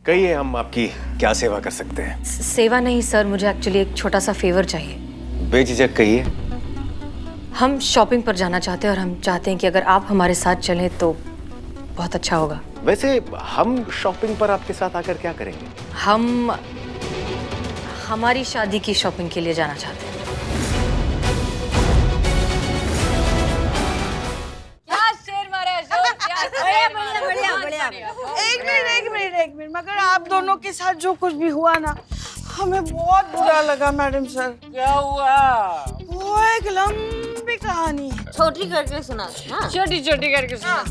कहिए, हम आपकी क्या सेवा कर सकते हैं? सेवा नहीं सर, मुझे एक्चुअली एक छोटा सा फेवर चाहिए। बेझिझक कहिए। हम शॉपिंग पर जाना चाहते हैं और हम चाहते हैं कि अगर आप हमारे साथ चलें तो बहुत अच्छा होगा। वैसे हम शॉपिंग पर आपके साथ आकर क्या करेंगे? हम हमारी शादी की शॉपिंग के लिए जाना चाहते हैं। क्या शेर मारा है अशोक, क्या शेर मारा है। बढ़िया। एक मिनट मगर आप दोनों के साथ जो कुछ भी हुआ ना, हमें बहुत बुरा लगा मैडम सर। क्या हुआ? वो एक लंबी कहानी है। छोटी करके सुना हाँ? छोटी छोटी करके सुना।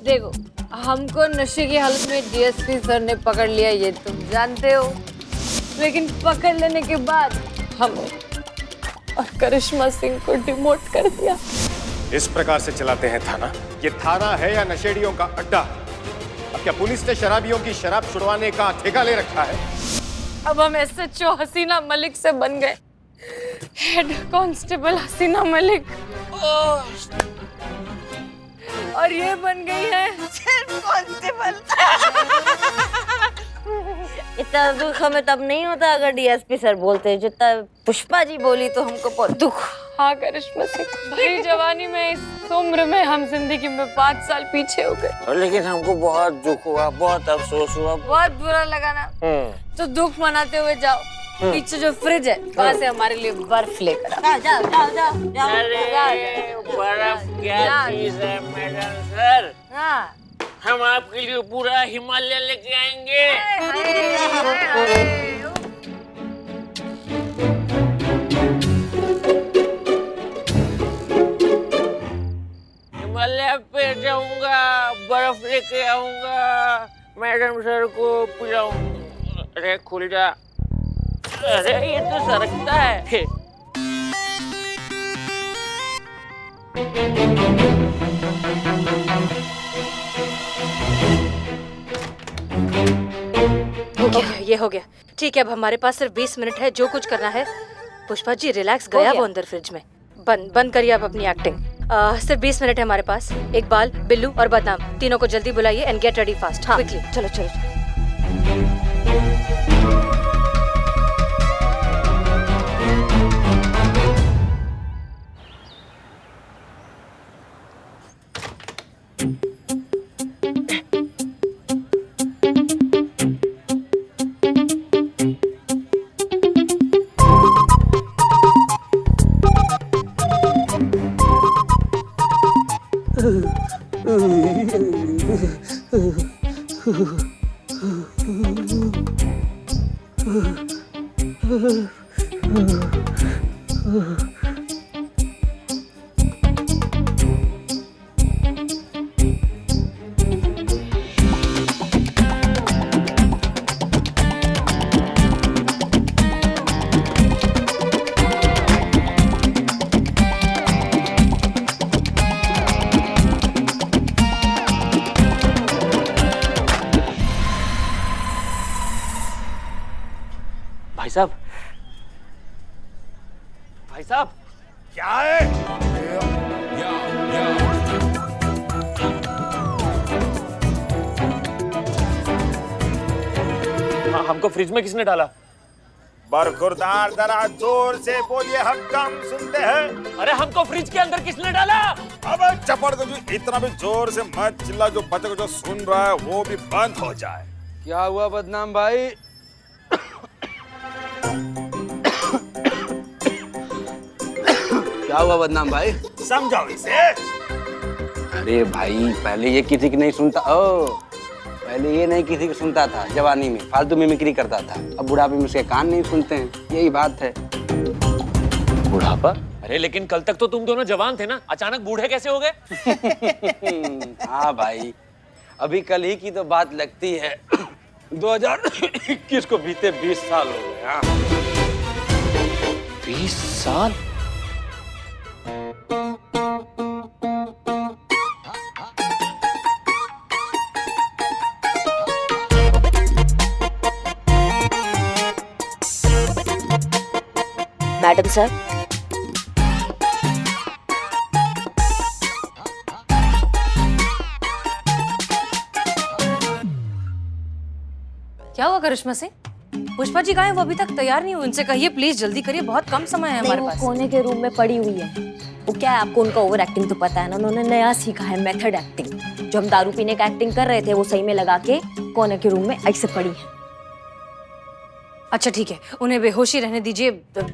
देखो, हमको नशे की हालत में डीएसपी सर ने पकड़ लिया, ये तुम जानते हो, लेकिन पकड़ लेने के बाद हमें और करिश्मा सिंह को डिमोट कर दिया। इस प्रकार से चलाते हैं थाना? ये थाना है या नशेड़ियों का अड्डा? अब क्या पुलिस ने शराबियों की शराब छुड़वाने का ठेका ले रखा है? अब हम एसएचओ हसीना मलिक से बन गए हेड कांस्टेबल हसीना मलिक, और ये बन गई है कांस्टेबल। इतना दुख हमें तब नहीं होता अगर डीएसपी सर बोलते, जितना पुष्पा जी बोली तो हमको बहुत दुख। हाँ करिश्मा सिंह, भरी जवानी में इस उम्र में हम जिंदगी में 5 साल पीछे हो गए, लेकिन हमको बहुत दुख हुआ, बहुत अफसोस हुआ, बहुत बुरा लगा ना। तो दुख मनाते हुए जाओ, पीछे जो फ्रिज है वहाँ से हमारे लिए बर्फ लेकर आओ। जाओ। अरे बर्फ क्या चीज है मैडम सर, हाँ हम आपके लिए पूरा हिमालय लेके आएंगे। हिमालय पे जाऊंगा, बर्फ लेके आऊंगा, मैडम सर को पिलाऊंगा। अरे खुल जा, अरे ये तो सरकता है। हो गया, ये हो गया। ठीक है, अब हमारे पास सिर्फ 20 मिनट है, जो कुछ करना है। पुष्पा जी रिलैक्स, गया वो अंदर फ्रिज में। बंद करिए आप अपनी एक्टिंग। सिर्फ 20 मिनट है हमारे पास। इकबाल, बिल्लू और बदनाम तीनों को जल्दी बुलाइए and get ready fast, quickly. चलो। भाई साहब क्या है? हाँ, हमको फ्रिज में किसने डाला? बरखुरदार, जरा जोर से बोलिए, हम कम सुनते हैं। अरे हमको फ्रिज के अंदर किसने डाला? अब चपड़ दो, इतना भी जोर से मत चिल्ला, जो बच्चे को जो सुन रहा है वो भी बंद हो जाए। क्या हुआ बदनाम भाई? क्या हुआ बदनाम भाई? समझाओ इसे। अरे भाई, पहले ये किसी की नहीं सुनता। पहले ये नहीं किसी की सुनता था, जवानी में फालतू मिमिक्री करता था। अब बुढ़ापे में उसके कान नहीं सुनते हैं, यही बात है। बुढ़ापा? अरे लेकिन कल तक तो तुम दोनों जवान थे ना, अचानक बूढ़े कैसे हो गए? हाँ भाई, अभी कल ही की तो बात लगती है। 2021 को बीते 20 साल हो गए। हाँ 20 साल? मैडम सर, क्या हुआ करिश्मा सिंह? पुष्पा जी कहाँ हैं? वो अभी तक तैयार नहीं हुई। उनसे कहिए प्लीज जल्दी करिए, बहुत कम समय है हमारे वो पास। कोने के रूम में पड़ी हुई है। वो क्या है, आपको उनका ओवर एक्टिंग तो पता है ना, उन्होंने नया सीखा है मेथड एक्टिंग। जो हम दारू पीने का एक्टिंग कर रहे थे वो सही में लगा के कोने के रूम में ऐसे पड़ी है। अच्छा ठीक है, उन्हें बेहोशी रहने दीजिए,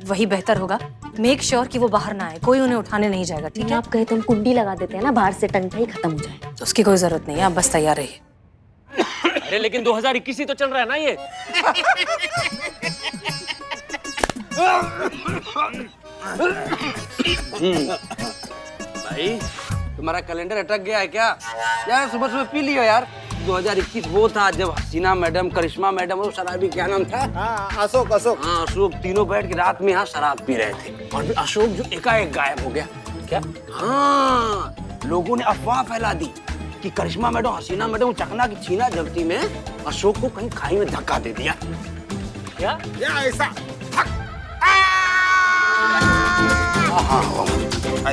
वही बेहतर होगा। मेक श्योर कि वो बाहर ना आए, कोई उन्हें उठाने नहीं जाएगा, ठीक है? आप कहे तो हम कुंडी लगा देते हैं ना, बाहर से टंटा ही खत्म हो जाए। तो उसकी कोई जरूरत नहीं है, आप बस तैयार रहिए। अरे लेकिन 2021 ही तो चल रहा है ना ये। भाई तुम्हारा कैलेंडर अटक गया है क्या? यार सुबह सुबह पी लियो यार। 2021 वो था जब हसीना मैडम, करिश्मा मैडम और शराबी क्या नाम था? अशोक अशोक। हाँ अशोक, तीनों बैठ के रात में यहाँ शराब पी रहे थे और फिर अशोक जो एकाएक गायब हो गया। क्या? हाँ, लोगों ने अफवाह फैला दी कि करिश्मा मैडम, हसीना मैडम चकना की छीना जलती में अशोक को कहीं खाई में धक्का दे दिया। क्या? ऐसा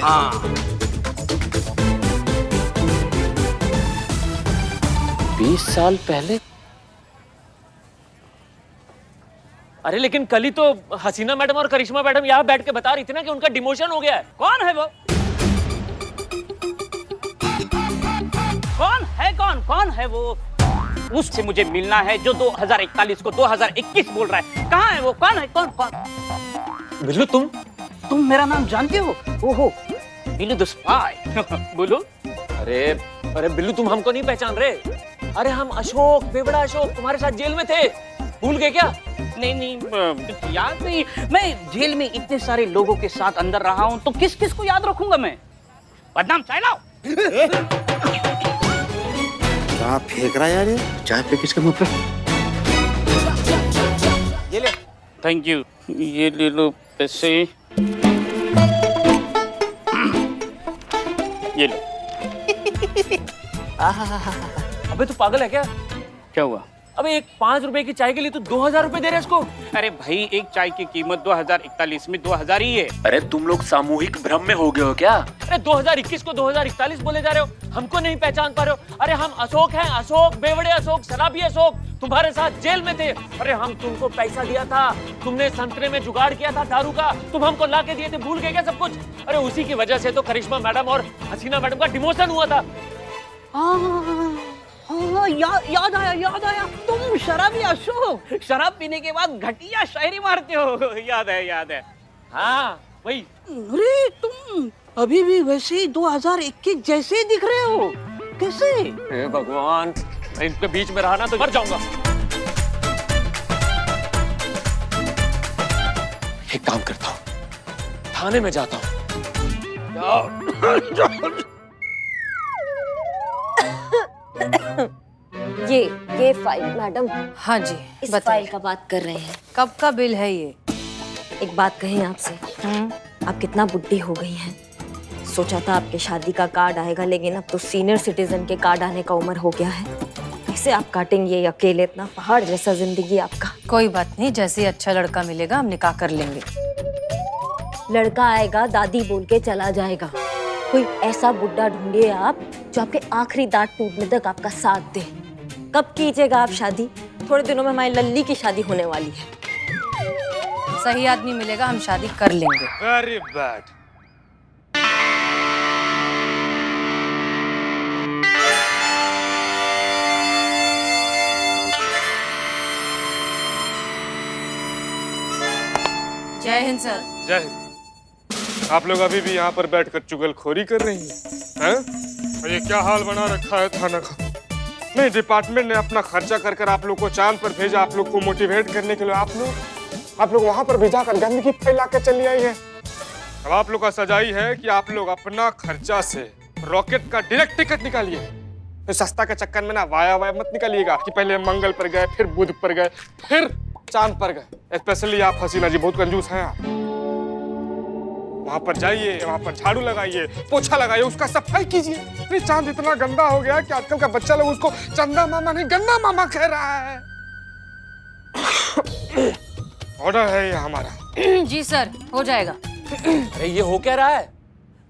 हाँ 20 साल पहले? अरे लेकिन कल ही तो हसीना मैडम और करिश्मा मैडम यहाँ बैठ के बता रही थी ना कि उनका डिमोशन हो गया है। कौन है वो? कौन है वो? उससे मुझे मिलना है जो 2041 को 2021 बोल रहा है। कहाँ है वो? कौन है? कौन? बिल्लू तुम मेरा नाम जानते हो? ओहो, बिल्लू द स्पाई। बोलो। अरे बिल्लू, तुम हमको नहीं पहचान रहे? अरे हम अशोक, बेवड़ा अशोक, तुम्हारे साथ जेल में थे, भूल गए क्या? नहीं, याद नहीं। मैं जेल में इतने सारे लोगों के साथ अंदर रहा हूँ तो किस किस को याद रखूंगा मैं? बदनाम, चाय लाओ। क्या फेंक रहा है यार ये? चाय पे किसके मुंह पे? ये ले। थैंक यू, ये ले लो पैसे। ये लो। अबे तू पागल है क्या? क्या हुआ? अबे एक 5 रुपए की चाय के लिए तू 2000 रुपए दे रहे इसको? अरे भाई, एक चाय की कीमत 2041 में 2000 ही है। अरे तुम लोग सामूहिक भ्रम में हो गए हो क्या? अरे 2021 को 2041 बोले जा रहे हो, हमको नहीं पहचान पा रहे हो? अरे हम अशोक हैं, अशोक, बेवड़े अशोक, शराबी अशोक, तुम्हारे साथ जेल में थे। अरे हम तुमको पैसा दिया था, तुमने संतरे में जुगाड़ किया था दारू का, तुम हमको ला के दिए थे, भूल गए क्या सब कुछ? अरे उसी की वजह से तो करिश्मा मैडम और हसीना मैडम का डिमोशन हुआ था। हाँ, याद आया। तुम शराबी अशोक, शराब पीने के बाद घटिया शायरी मारते हो। याद है। हाँ वही। अरे तुम अभी भी वैसे ही 2021 जैसे ही दिख रहे हो। कैसे? हे भगवान, मैं इनके बीच में रहा ना तो मर जाऊंगा। एक काम करता हूँ, थाने में जाता हूँ। ये फाइल मैडम, हाँ जी इस बताइए। फाइल का बात कर रहे हैं। कब का बिल है ये? एक बात कहें आपसे, आप कितना बुढ़ी हो गई हैं। सोचा था आपके शादी का कार्ड आएगा, लेकिन अब तो सीनियर सिटीजन के कार्ड आने का उम्र हो गया है। कैसे आप काटेंगे ये अकेले इतना पहाड़ जैसा जिंदगी आपका? कोई बात नहीं, जैसे ही अच्छा लड़का मिलेगा हम निकाह कर लेंगे। लड़का आएगा दादी बोल के चला जाएगा। कोई ऐसा बुड्ढा ढूंढिए आप जो आपके आखिरी दांत टूटने तक आपका साथ दे। कब कीजिएगा आप शादी? थोड़े दिनों में हमारी लल्ली की शादी होने वाली है। सही आदमी मिलेगा, हम शादी कर लेंगे। Very bad. जय हिंद सर। जय हिंद। आप लोग अभी भी यहाँ पर बैठकर चुगलखोरी कर रही हैं? और ये क्या हाल बना रखा है थाना का? नहीं, डिपार्टमेंट ने अपना खर्चा कर कर आप लोग को चांद पर भेजा, आप लोग को मोटिवेट करने के लिए। आप लोग वहां पर भेजा कर गंदगी फैला के चली आई है। अब आप लोग का सजाई है कि आप लोग अपना खर्चा से रॉकेट का डायरेक्ट टिकट निकालिए। तो सस्ता के चक्कर में ना वाया मत निकालिएगा कि पहले मंगल पर गए, फिर बुध पर गए, फिर चांद पर गए। स्पेशली आप हसीना जी बहुत कंजूस हैं। आप वहां पर जाइए, वहां पर झाड़ू लगाइए, पोछा लगाइए, उसका सफाई कीजिए। नहीं, चांद इतना गंदा हो गया कि आजकल का बच्चा लोग उसको चंदा मामा नहीं गंदा मामा कह रहा है। ऑर्डर है ये हमारा। जी सर, हो जाएगा। अरे ये हो क्या रहा है?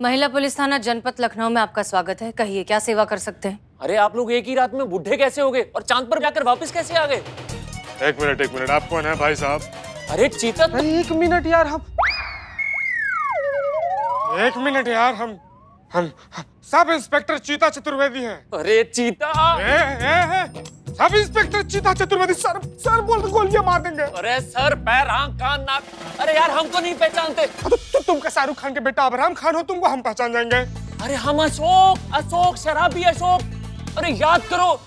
महिला पुलिस थाना जनपद लखनऊ में आपका स्वागत है। कहिए क्या सेवा कर सकते हैं? अरे आप लोग एक ही रात में बुढ़े कैसे हो गए और चांद पर जाकर वापस कैसे आ गए? एक मिनट, आप कौन है भाई साहब? अरे चीता अरे एक मिनट यार, हम सब इंस्पेक्टर चीता चतुर्वेदी हैं। अरे चीता सब इंस्पेक्टर चीता चतुर्वेदी। सर बोल तो गोलियां मार देंगे। अरे सर पैर आंख कान नाक, अरे यार हमको नहीं पहचानते। तो तुम का शाहरुख खान के बेटा अब्राहम खान हो, तुमको हम पहचान जाएंगे। अरे हम अशोक शराबी अशोक। अरे याद करो,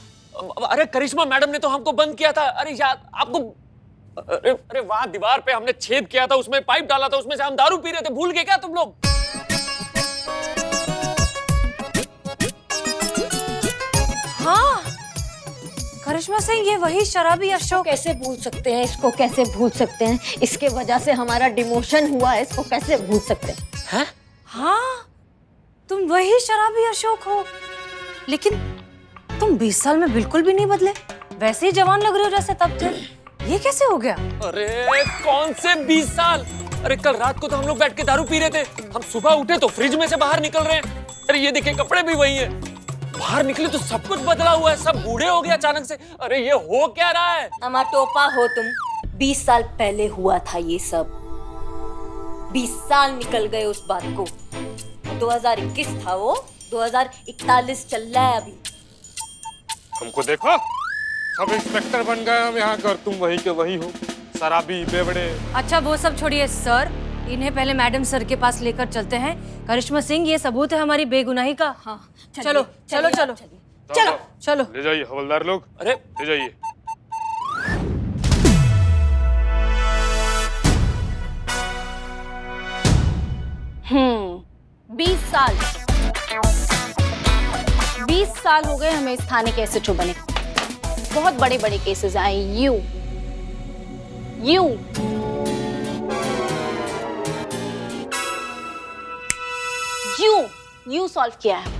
अरे करिश्मा मैडम ने तो हमको बंद किया था। अरे याद आपको? अरे वहां दीवार पे हमने छेद किया था, उसमें पाइप डाला था, उसमें से हम दारू पी रहे थे। भूल गए क्या तुम लोग? हाँ, करिश्मा सिंह, ये वही शराबी अशोक। कैसे भूल सकते हैं इसको, कैसे भूल सकते हैं? इसके वजह से हमारा डिमोशन हुआ है, इसको कैसे भूल सकते हैं? हाँ, तुम वही शराबी अशोक हो। लेकिन तुम 20 साल में बिल्कुल भी नहीं बदले, वैसे ही जवान लग रहे हो जैसे तब थे। ये कैसे हो गया? अरे कौन से 20 साल? अरे कल रात को तो हम लोग बैठ के दारू पी रहे थे, हम सुबह उठे तो फ्रिज में से बाहर निकल रहे हैं। अरे ये देखिए कपड़े भी वही हैं। बाहर निकले तो सब कुछ बदला हुआ है, सब बूढ़े हो गए अचानक से। अरे ये हो क्या रहा है? टमाटोपा हो तुम। 20 साल पहले हुआ था ये सब। 20 साल निकल गए उस बात को। 2021 था वो, 2041 चल रहा है अभी। हमको देखो, सब इंस्पेक्टर बन गए हम यहाँ कर, तुम वही के वही हो, शराबी बेवड़े। अच्छा वो सब छोड़िए सर, इन्हें पहले मैडम सर के पास लेकर चलते हैं। करिश्मा सिंह, ये सबूत है हमारी बेगुनाही का। हाँ, चलो चलो चलो चलो चलो। ले जाइए हवलदार लोग, अरे ले जाइए। हम्म, 20 साल हो गए हमें इस थाने के एसएचओ बने। बहुत बड़े बड़े केसेस आए, यू सॉल्व किया है।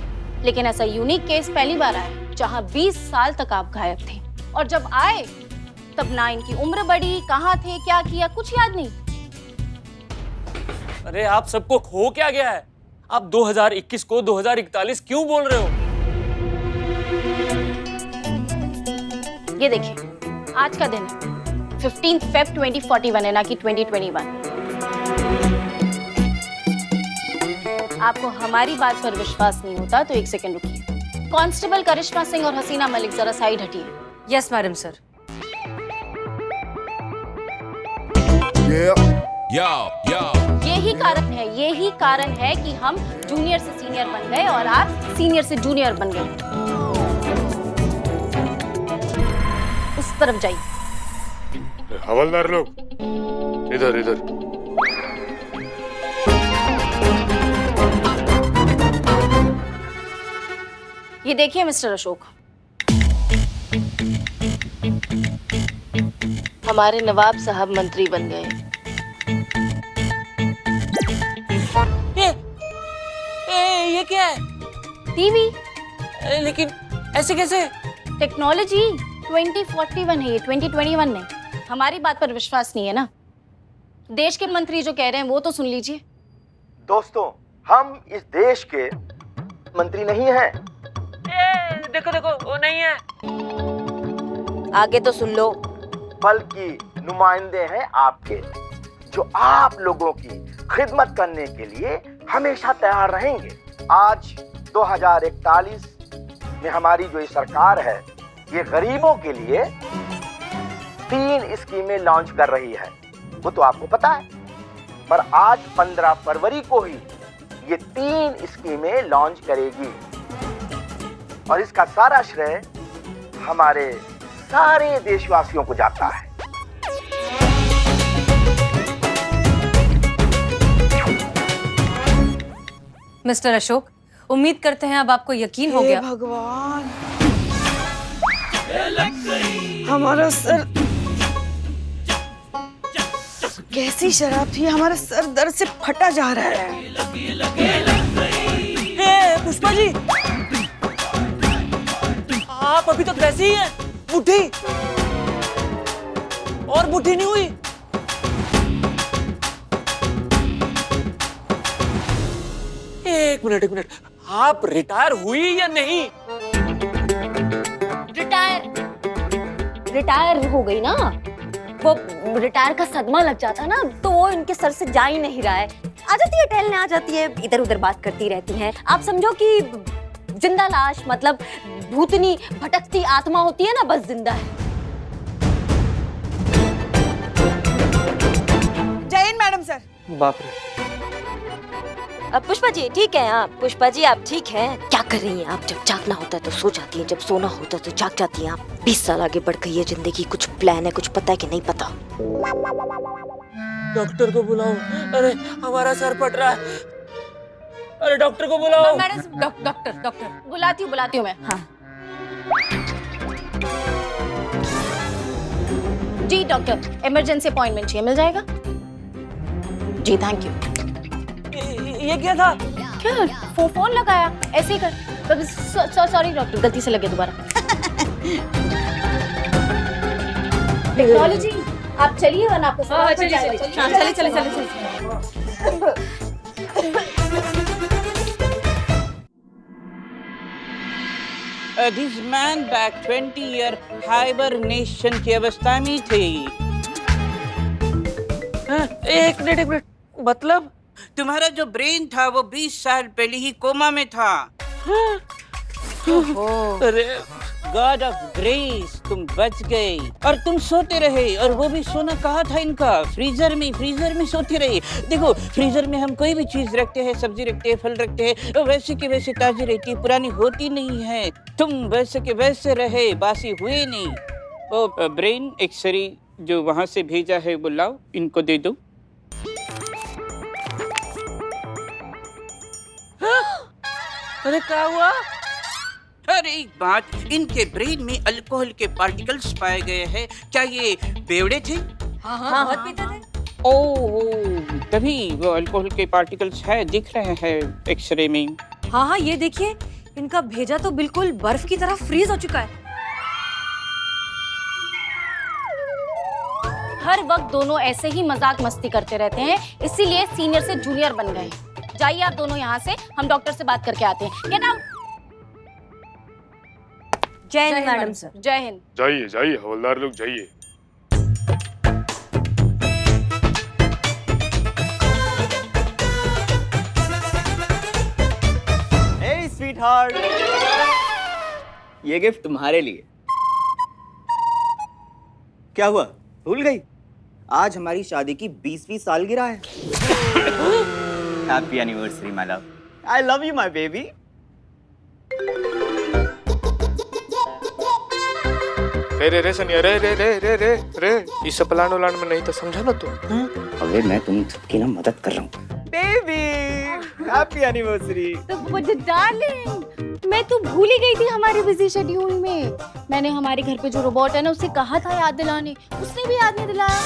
लेकिन ऐसा यूनिक केस पहली बार आया जहां 20 साल तक आप गायब थे, और जब आए तब ना इनकी उम्र बढ़ी, कहाँ थे, क्या किया, कुछ याद नहीं। अरे आप सबको खो क्या गया है? आप 2021 को 2041 क्यों बोल रहे हो? ये देखिए, आज का दिन है 15 Feb 2041 है, ना कि 2021। आपको हमारी बात पर विश्वास नहीं होता तो एक सेकंड रुकिए। कांस्टेबल करिश्मा सिंह और हसीना मलिक जरा साइड हटिए। Yes madam sir. यही कारण है कि हम जूनियर से सीनियर बन गए और आप सीनियर से जूनियर बन गए। उस तरफ जाइए। हवलदार लोग इधर इधर। ये देखिए मिस्टर अशोक, हमारे नवाब साहब मंत्री बन गए। ये क्या है? टीवी। लेकिन ऐसे कैसे? टेक्नोलॉजी 2041 है ये, 2021 नहीं। हमारी बात पर विश्वास नहीं है ना? देश के मंत्री जो कह रहे हैं वो तो सुन लीजिए। दोस्तों, हम इस देश के मंत्री नहीं हैं। देखो देखो, वो नहीं है। आगे तो सुन लो। बल्कि नुमाइंदे हैं आपके, जो आप लोगों की खिदमत करने के लिए हमेशा तैयार रहेंगे। आज 2041 में हमारी जो ये सरकार है, ये गरीबों के लिए 3 स्कीमें लॉन्च कर रही है। वो तो आपको पता है, पर आज 15 फरवरी को ही ये 3 स्कीमें लॉन्च करेगी, और इसका सारा श्रेय हमारे सारे देशवासियों को जाता है। मिस्टर अशोक, उम्मीद करते हैं अब आपको यकीन हो गया। भगवान, हमारा सर, कैसी शराब थी, हमारा सर दर्द से फटा जा रहा है। पुष्पा जी, आप अभी तक वैसे ही हैं, बुढ़ी और बुढ़ी नहीं हुई। एक मिनट, आप रिटायर हुई या नहीं? रिटायर? रिटायर हो गई ना, वो रिटायर का सदमा लग जाता ना, तो वो इनके सर से जा ही नहीं रहा है। आ जाती है टहलने, आ जाती है, इधर उधर बात करती रहती हैं। आप समझो कि जिंदा लाश, मतलब भूतनी भटकती आत्मा होती है ना, बस जिंदा है। जय हिंद मैडम सर। बाप रे। अब पुष्पा जी ठीक है आप? पुष्पा जी आप ठीक हैं? क्या कर रही हैं आप? जब जागना होता है तो सो जाती हैं, जब सोना होता है तो जाग जाती हैं आप। 20 साल आगे बढ़ गई है जिंदगी, कुछ प्लान है, कुछ पता है कि नहीं पता? डॉक्टर को बुलाओ, अरे हमारा सर फट रहा है, अरे डॉक्टर को बुलाओ। मैडम डॉक्टर बुलाती हूँ मैं। हाँ। जी डॉक्टर, इमरजेंसी अपॉइंटमेंट चाहिए, मिल जाएगा? जी थैंक यू। ये क्या था? क्या फोन लगाया ऐसे ही कर। सॉरी डॉक्टर, गलती से लगे दोबारा। टेक्नोलॉजी आप चलिए वरना आपको चलिए। This man back 20 year hibernation की अवस्था में थे। एक मिनट, मतलब तुम्हारा जो ब्रेन था वो 20 साल पहले ही कोमा में था। अरे गॉड ऑफ ग्रेस, तुम बच गए। और तुम सोते रहे, और वो भी सोना कहाँ था इनका? फ्रीजर में सोते रहे। देखो फ्रीजर में हम कोई भी चीज रखते हैं, सब्जी रखते हैं, फल रखते हैं, तो वैसे के वैसे ताजी रहती है, पुरानी होती नहीं है। तुम वैसे के वैसे रहे, बासी हुए नहीं। वो ब्रेन एक्सरे जो वहां से भेजा है वो लाओ, इनको दे दो। अरे क्या हुआ? अरे एक बात, इनके ब्रेन में अल्कोहल के पार्टिकल्स पाए गए हैं। क्या ये बेवड़े थे? हाँ, बहुत पीते थे। ओह, तभी वो अल्कोहल के पार्टिकल्स है, दिख रहे हैं एक्सरे में। हाँ, ये देखिए, इनका भेजा तो बिल्कुल बर्फ की तरह फ्रीज हो चुका है। हर वक्त दोनों ऐसे ही मजाक मस्ती करते रहते हैं, इसीलिए सीनियर से जूनियर बन गए। जाइए आप दोनों यहाँ से, हम डॉक्टर से बात करके आते हैं। Get out. जय हिंद मैडम सर। जय हिंद। जाइए हवलदार लोग जाइए। Hey sweetheart, ये गिफ्ट तुम्हारे लिए। क्या हुआ, भूल गई? आज हमारी शादी की 20वीं सालगिरह है। Happy anniversary my love. I love you my baby. रे सनिया, रे इस प्लान उलान में नहीं तो समझा ना तू। अबे मैं तुम सबकी ना मदद कर रहा हूँ। Baby happy anniversary. डार्लिंग, मैं तो भूल ही गई थी हमारे बिजी शेड्यूल में। मैंने हमारे घर पे जो रोबोट है ना, उससे कहा था याद दिलाने, उसने भी याद नहीं दिलाया।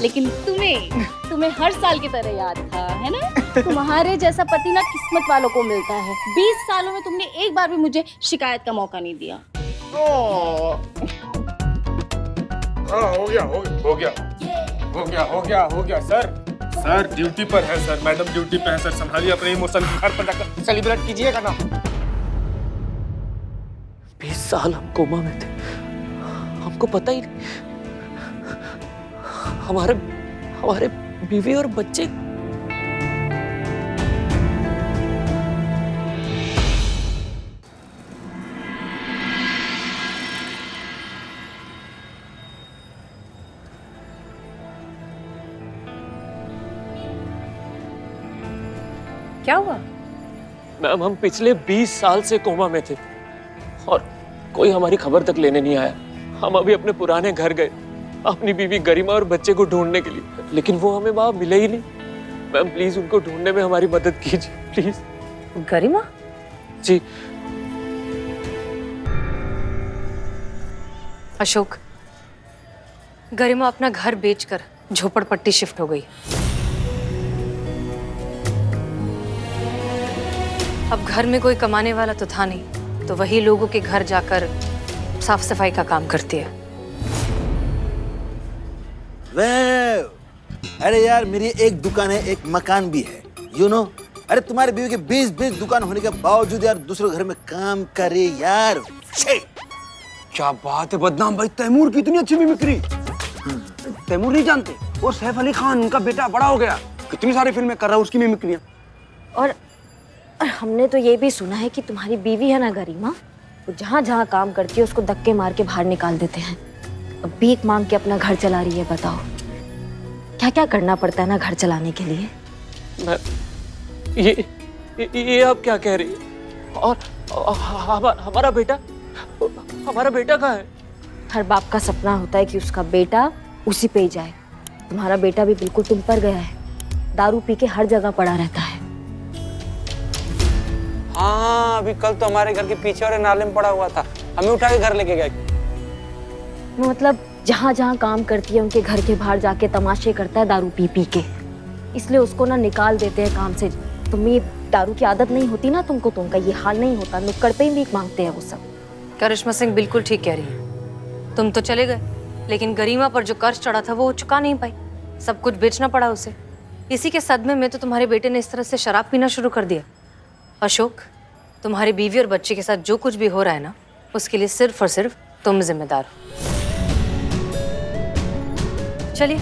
लेकिन तुम्हें हर साल की तरह याद था, है ना? तुम्हारे जैसा पति ना किस्मत वालों को मिलता है। 20 सालों में तुमने एक बार भी मुझे शिकायत का मौका नहीं दिया। हाँ, हो गया सर ड्यूटी पर है सर, मैडम ड्यूटी पे है सर। संभालिए अपने इमोशन, घर पर जाकर सेलिब्रेट कीजिएगा ना। 20 साल हम कोमा में थे, हमको पता ही नहीं। हमारे बीवी और बच्चे। क्या हुआ? मैम हम पिछले 20 साल से कोमा में थे और कोई हमारी खबर तक लेने नहीं आया। हम अभी अपने पुराने घर गए अपनी बीवी गरिमा और बच्चे को ढूंढने के लिए, लेकिन वो हमें वहां मिले ही नहीं। मैम प्लीज उनको ढूंढने में हमारी मदद कीजिए प्लीज। गरिमा? जी। अशोक, गरिमा अपना घर बेचकर झोपड़पट्टी शिफ्ट हो गई। अब घर में कोई कमाने वाला तो था नहीं, तो वही लोगों के घर जाकर साफ सफाई का काम करती है। अरे यार, मेरी एक दुकान है, एक मकान भी है, यू नो। अरे तुम्हारे बीवी के 20 दुकान होने के बावजूद यार दूसरे घर में काम करे यार। क्या बात है बदनाम भाई, तैमूर की इतनी अच्छी मिमिक्री। तैमूर नहीं जानते, वो सैफ अली खान उनका बेटा बड़ा हो गया, कितनी सारी फिल्में कर रहा है उसकी मिमिक्रियां। और हमने तो ये भी सुना है कि तुम्हारी बीवी है ना गरिमा, वो जहाँ जहाँ काम करती है उसको धक्के मार के बाहर निकाल देते हैं। अब भीख मांग के अपना घर चला रही है। बताओ क्या क्या करना पड़ता है ना घर चलाने के लिए। ये आप क्या कह रही है? और हमारा बेटा कहाँ है? हर बाप का सपना होता है कि उसका बेटा उसी पे ही जाए। तुम्हारा बेटा भी बिल्कुल तुम पर गया है, दारू पी के हर जगह पड़ा रहता है। हाँ, अभी कल तो हमारे घर के पीछे वाले नाले में पड़ा हुआ था, हमें उठा के घर लेके गए। मतलब जहाँ जहाँ काम करती है उनके घर के बाहर जाके तमाशे करता है दारू पी पी के, इसलिए उसको ना निकाल देते हैं काम से। तुम्हें ये दारू की आदत नहीं होती ना तुमको, तो उनका ये हाल नहीं होता, नुक्कड़ पे ही भीख मांगते हैं वो सब। करिश्मा सिंह बिल्कुल ठीक कह रही है। तुम तो चले गए, लेकिन गरिमा पर जो कर्ज चढ़ा था वो चुका नहीं पाई, सब कुछ बेचना पड़ा उसे। इसी के सदमे में तो तुम्हारे बेटे ने इस तरह से शराब पीना शुरू कर दिया। अशोक, तुम्हारी बीवी और बच्चे के साथ जो कुछ भी हो रहा है ना, उसके लिए सिर्फ और सिर्फ तुम जिम्मेदार हो। चलिए।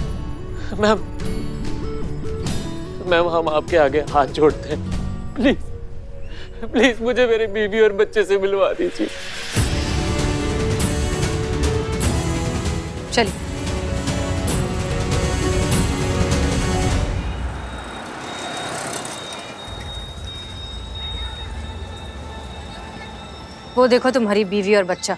मैम हम आपके आगे हाथ जोड़ते हैं, प्लीज प्लीज मुझे मेरी बीवी और बच्चे से मिलवा दीजिए। चलिए। वो देखो तुम्हारी बीवी और बच्चा।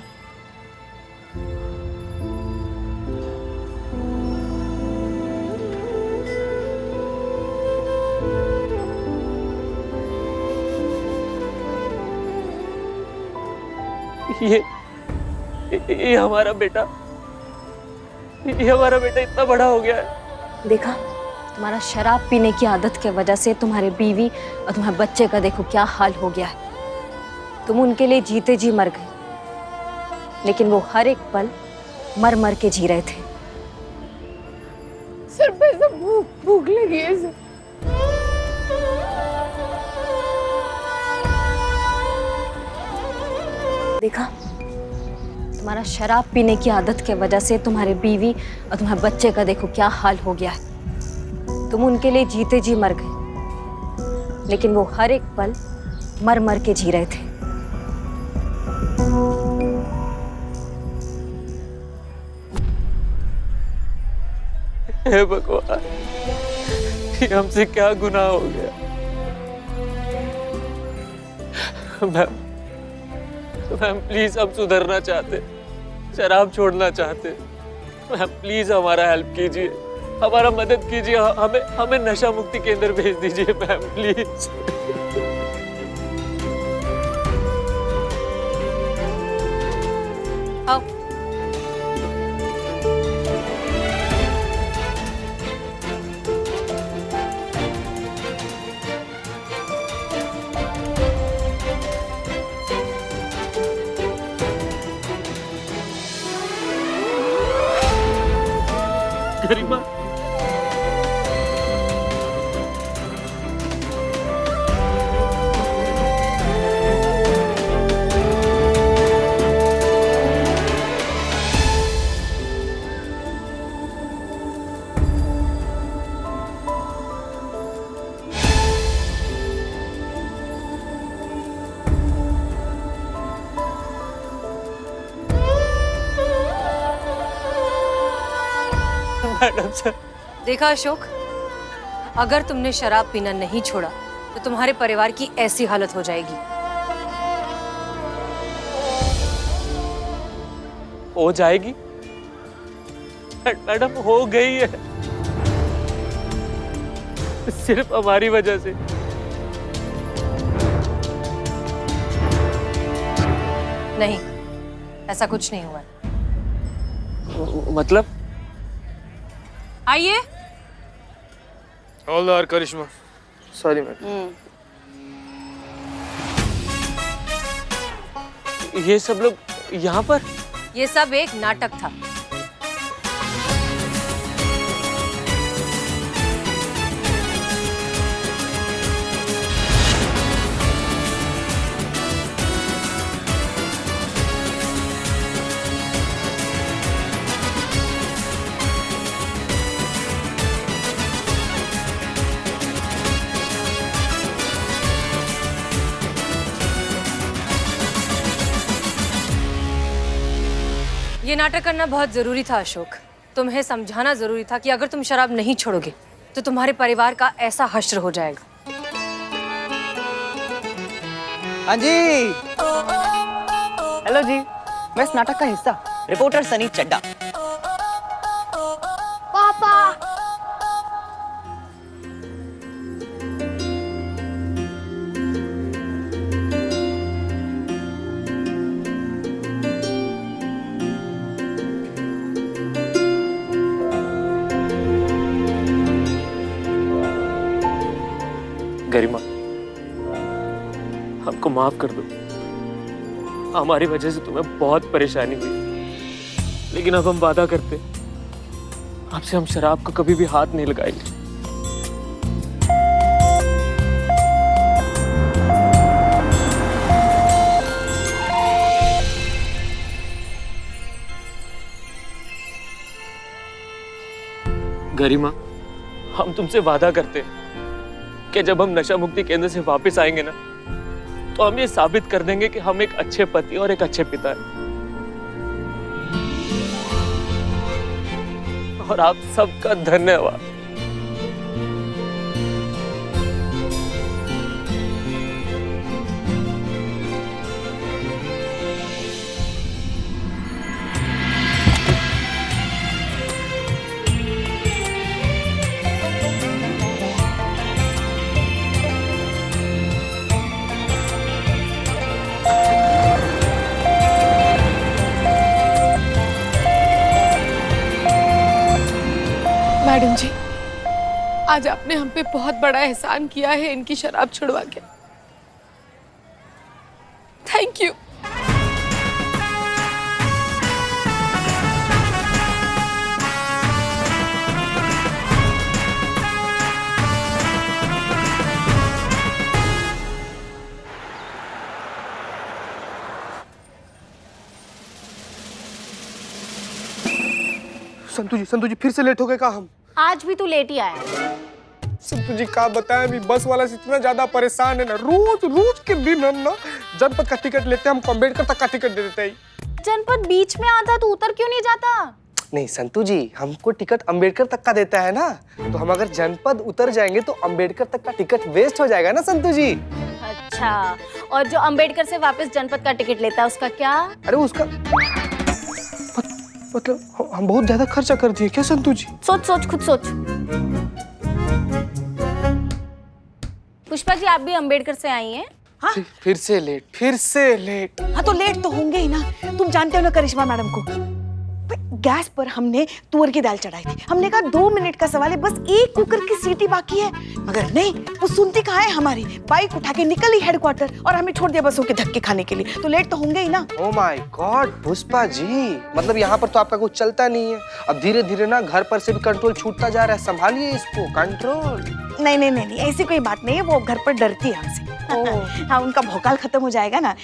ये हमारा बेटा इतना बड़ा हो गया है। देखा, तुम्हारा शराब पीने की आदत की वजह से तुम्हारे बीवी और तुम्हारे बच्चे का देखो क्या हाल हो गया है। तुम उनके लिए जीते जी मर गए, लेकिन वो हर एक पल मर मर के जी रहे थे। सर पे सब भूख लगी है सर। देखा, तुम्हारा शराब पीने की आदत की वजह से तुम्हारे बीवी और तुम्हारे बच्चे का देखो क्या हाल हो गया है। तुम उनके लिए जीते जी मर गए, लेकिन वो हर एक पल मर मर के जी रहे थे। हे भगवान, ये हमसे क्या गुनाह हो गया। मैम प्लीज हम सुधरना चाहते, शराब छोड़ना चाहते। मैम प्लीज हमारा हेल्प कीजिए, हमारा मदद कीजिए, हमें नशा मुक्ति केंद्र भेज दीजिए मैम प्लीज। आओ। गरिमा, मैडम सर। देखा अशोक, अगर तुमने शराब पीना नहीं छोड़ा तो तुम्हारे परिवार की ऐसी हालत हो जाएगी। हो जाएगी मैडम, हो गई है, सिर्फ हमारी वजह से। नहीं, ऐसा कुछ नहीं हुआ। मतलब आइए। हवलदार करिश्मा। Sorry madam. ये सब लोग यहाँ पर? ये सब एक नाटक था। ये नाटक करना बहुत जरूरी था अशोक। तुम्हें समझाना जरूरी था कि अगर तुम शराब नहीं छोड़ोगे तो तुम्हारे परिवार का ऐसा हश्र हो जाएगा। हाँ जी। हेलो जी, मैं इस नाटक का हिस्सा रिपोर्टर सनी चड्डा। पापा गरिमा, हमको माफ कर दो। हमारी वजह से तुम्हें बहुत परेशानी हुई, लेकिन अब हम वादा करते आपसे हम शराब को कभी भी हाथ नहीं लगाएंगे। गरिमा, हम तुमसे वादा करते हैं कि जब हम नशा मुक्ति केंद्र से वापस आएंगे ना, तो हम ये साबित कर देंगे कि हम एक अच्छे पति और एक अच्छे पिता हैं। और आप सबका धन्यवाद। मैडम जी, आज आपने हम पे बहुत बड़ा एहसान किया है इनकी शराब छुड़वा के। Thank you. संतू जी फिर से लेट हो गए का हम? आज भी तू लेट ही आया। संतू जी का बताएं, अभी बस वाला से इतना ज्यादा परेशान है ना, रोज के दिन हम ना जनपद का टिकट लेते हैं, हम अम्बेडकर तक का टिकट दे देते हैं। जनपद बीच में आता है तो उतर क्यों नहीं जाता? नहीं संतू जी, हमको टिकट अम्बेडकर तक का देता है ना, तो हम अगर जनपद उतर जाएंगे तो अम्बेडकर तक का टिकट वेस्ट हो जाएगा ना संतू जी। अच्छा, और जो अम्बेडकर से वापस जनपद का टिकट लेता है उसका क्या? अरे उसका मतलब हम बहुत ज्यादा खर्चा कर दिए क्या संतू जी? सोच खुद सोच। पुष्पा जी, आप भी अम्बेडकर से आई हैं? हाँ? फिर से लेट। हाँ तो लेट तो होंगे ही ना। तुम जानते हो ना करिश्मा मैडम को, गैस पर हमने तुअर की दाल चढ़ाई थी। हमने कहा 2 मिनट का सवाल है, बस एक कुकर की सीटी बाकी है, मगर नहीं, वो सुनती कहाँ है हमारी। बाइक उठा के निकली हेडक्वार्टर और हमें छोड़ दिया बसों के धक्के खाने के लिए। तो लेट तो होंगे ही ना। Oh my God Pushpa ji, मतलब यहाँ पर तो आपका कुछ चलता नहीं है। अब धीरे धीरे ना घर पर से भी कंट्रोल छूटता जा रहा है, संभालिए इसको, कंट्रोल। नहीं, ऐसी कोई बात नहीं है। वो घर पर डरती है हमसे। हाँ, उनका भौकाल खत्म हो जाएगा ना।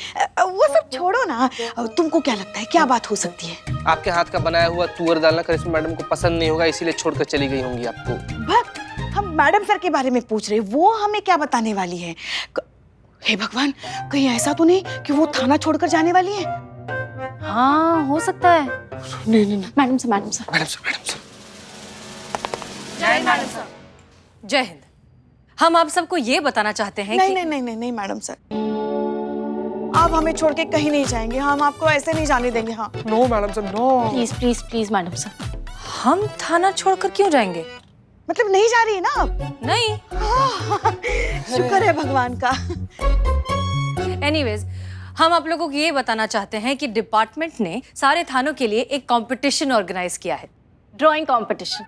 वो सब छोड़ो ना, तुमको क्या लगता है क्या बात हो सकती है? आपके हाथ का बनाया हुआ तुअर दाल ना करिश्मा मैडम को पसंद नहीं होगा, इसीलिए छोड़कर चली गई होंगी आपको। बस हम मैडम सर के बारे में पूछ रहे, वो हमें क्या बताने वाली है? हे भगवान, कहीं ऐसा तो नहीं कि वो थाना छोड़कर जाने वाली है? हाँ, हो सकता है। नहीं। Madam sir. जय हिंद। हम आप सबको ये बताना चाहते हैं कि नहीं मैडम सर, आप हमें छोड़ के कहीं नहीं जाएंगे। हम आपको ऐसे नहीं जाने देंगे। हाँ, no madam sir, no. Please madam sir. हम थाना छोड़कर क्यों जाएंगे? मतलब नहीं जा रही है ना आप? नहीं। शुक्र है भगवान का। एनीवेज, हम आप लोगों को ये बताना चाहते हैं कि डिपार्टमेंट ने सारे थानों के लिए एक कंपटीशन ऑर्गेनाइज किया है। Drawing competition.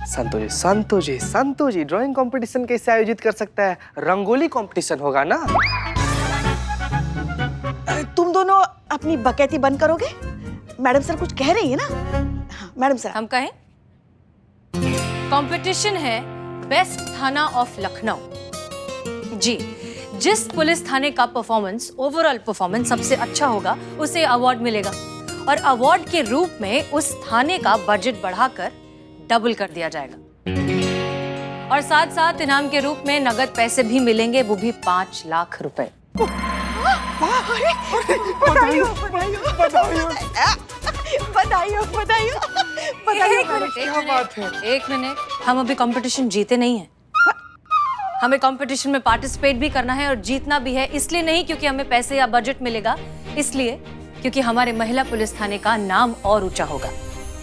संतो जी, ड्राइंग कंपटीशन कैसे आयोजित कर सकता है? रंगोली कंपटीशन होगा ना। तुम दोनों अपनी बकैती बंद करोगे? मैडम सर कुछ कह रही है ना? हाँ, मैडम सर। हम कहें, कंपटीशन है बेस्ट थाना ऑफ लखनऊ। जी, जिस पुलिस थाने का परफॉर्मेंस, ओवरऑल परफॉर्मेंस सबसे अच्छा होगा उसे अवार्ड मिलेगा, और अवार्ड के रूप में उस थाने का बजट बढ़ाकर डबल कर दिया जाएगा, और साथ साथ इनाम के रूप में नगद पैसे भी मिलेंगे, वो भी 5 लाख रुपए। बधाइयो बधाइयो बधाइयो बधाइयो बधाइयो। क्या बात है? एक मिनट, हम अभी कंपटीशन जीते नहीं हैं। हमें कंपटीशन में पार्टिसिपेट भी करना है और जीतना भी है। इसलिए नहीं क्योंकि हमें पैसे या बजट मिलेगा, इसलिए क्योंकि हमारे महिला पुलिस थाने का नाम और ऊंचा होगा।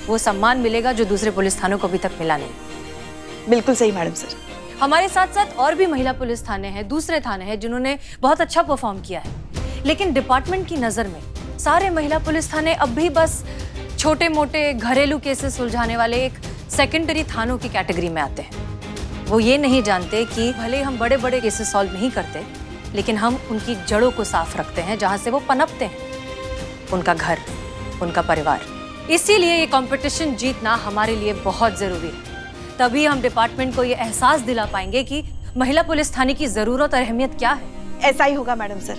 वो सम्मान मिलेगा जो दूसरे पुलिस थानों को अभी तक मिला नहीं। बिल्कुल सही मैडम सर। हमारे साथ साथ और भी महिला पुलिस थाने हैं, दूसरे थाने हैं जिन्होंने बहुत अच्छा परफॉर्म किया है, लेकिन डिपार्टमेंट की नजर में सारे महिला पुलिस थाने अब भी बस छोटे मोटे घरेलू केसेस सुलझाने वाले एक सेकेंडरी थानों की कैटेगरी में आते हैं। वो ये नहीं जानते कि भले हम बड़े बड़े केसेस सॉल्व नहीं करते, लेकिन हम उनकी जड़ों को साफ रखते हैं जहां से वो पनपते हैं, उनका घर, उनका परिवार। इसीलिए ये कंपटीशन जीतना हमारे लिए बहुत जरूरी है। तभी हम डिपार्टमेंट को ये एहसास दिला पाएंगे कि महिला पुलिस थाने की जरूरत और अहमियत क्या है। ऐसा ही होगा मैडम सर,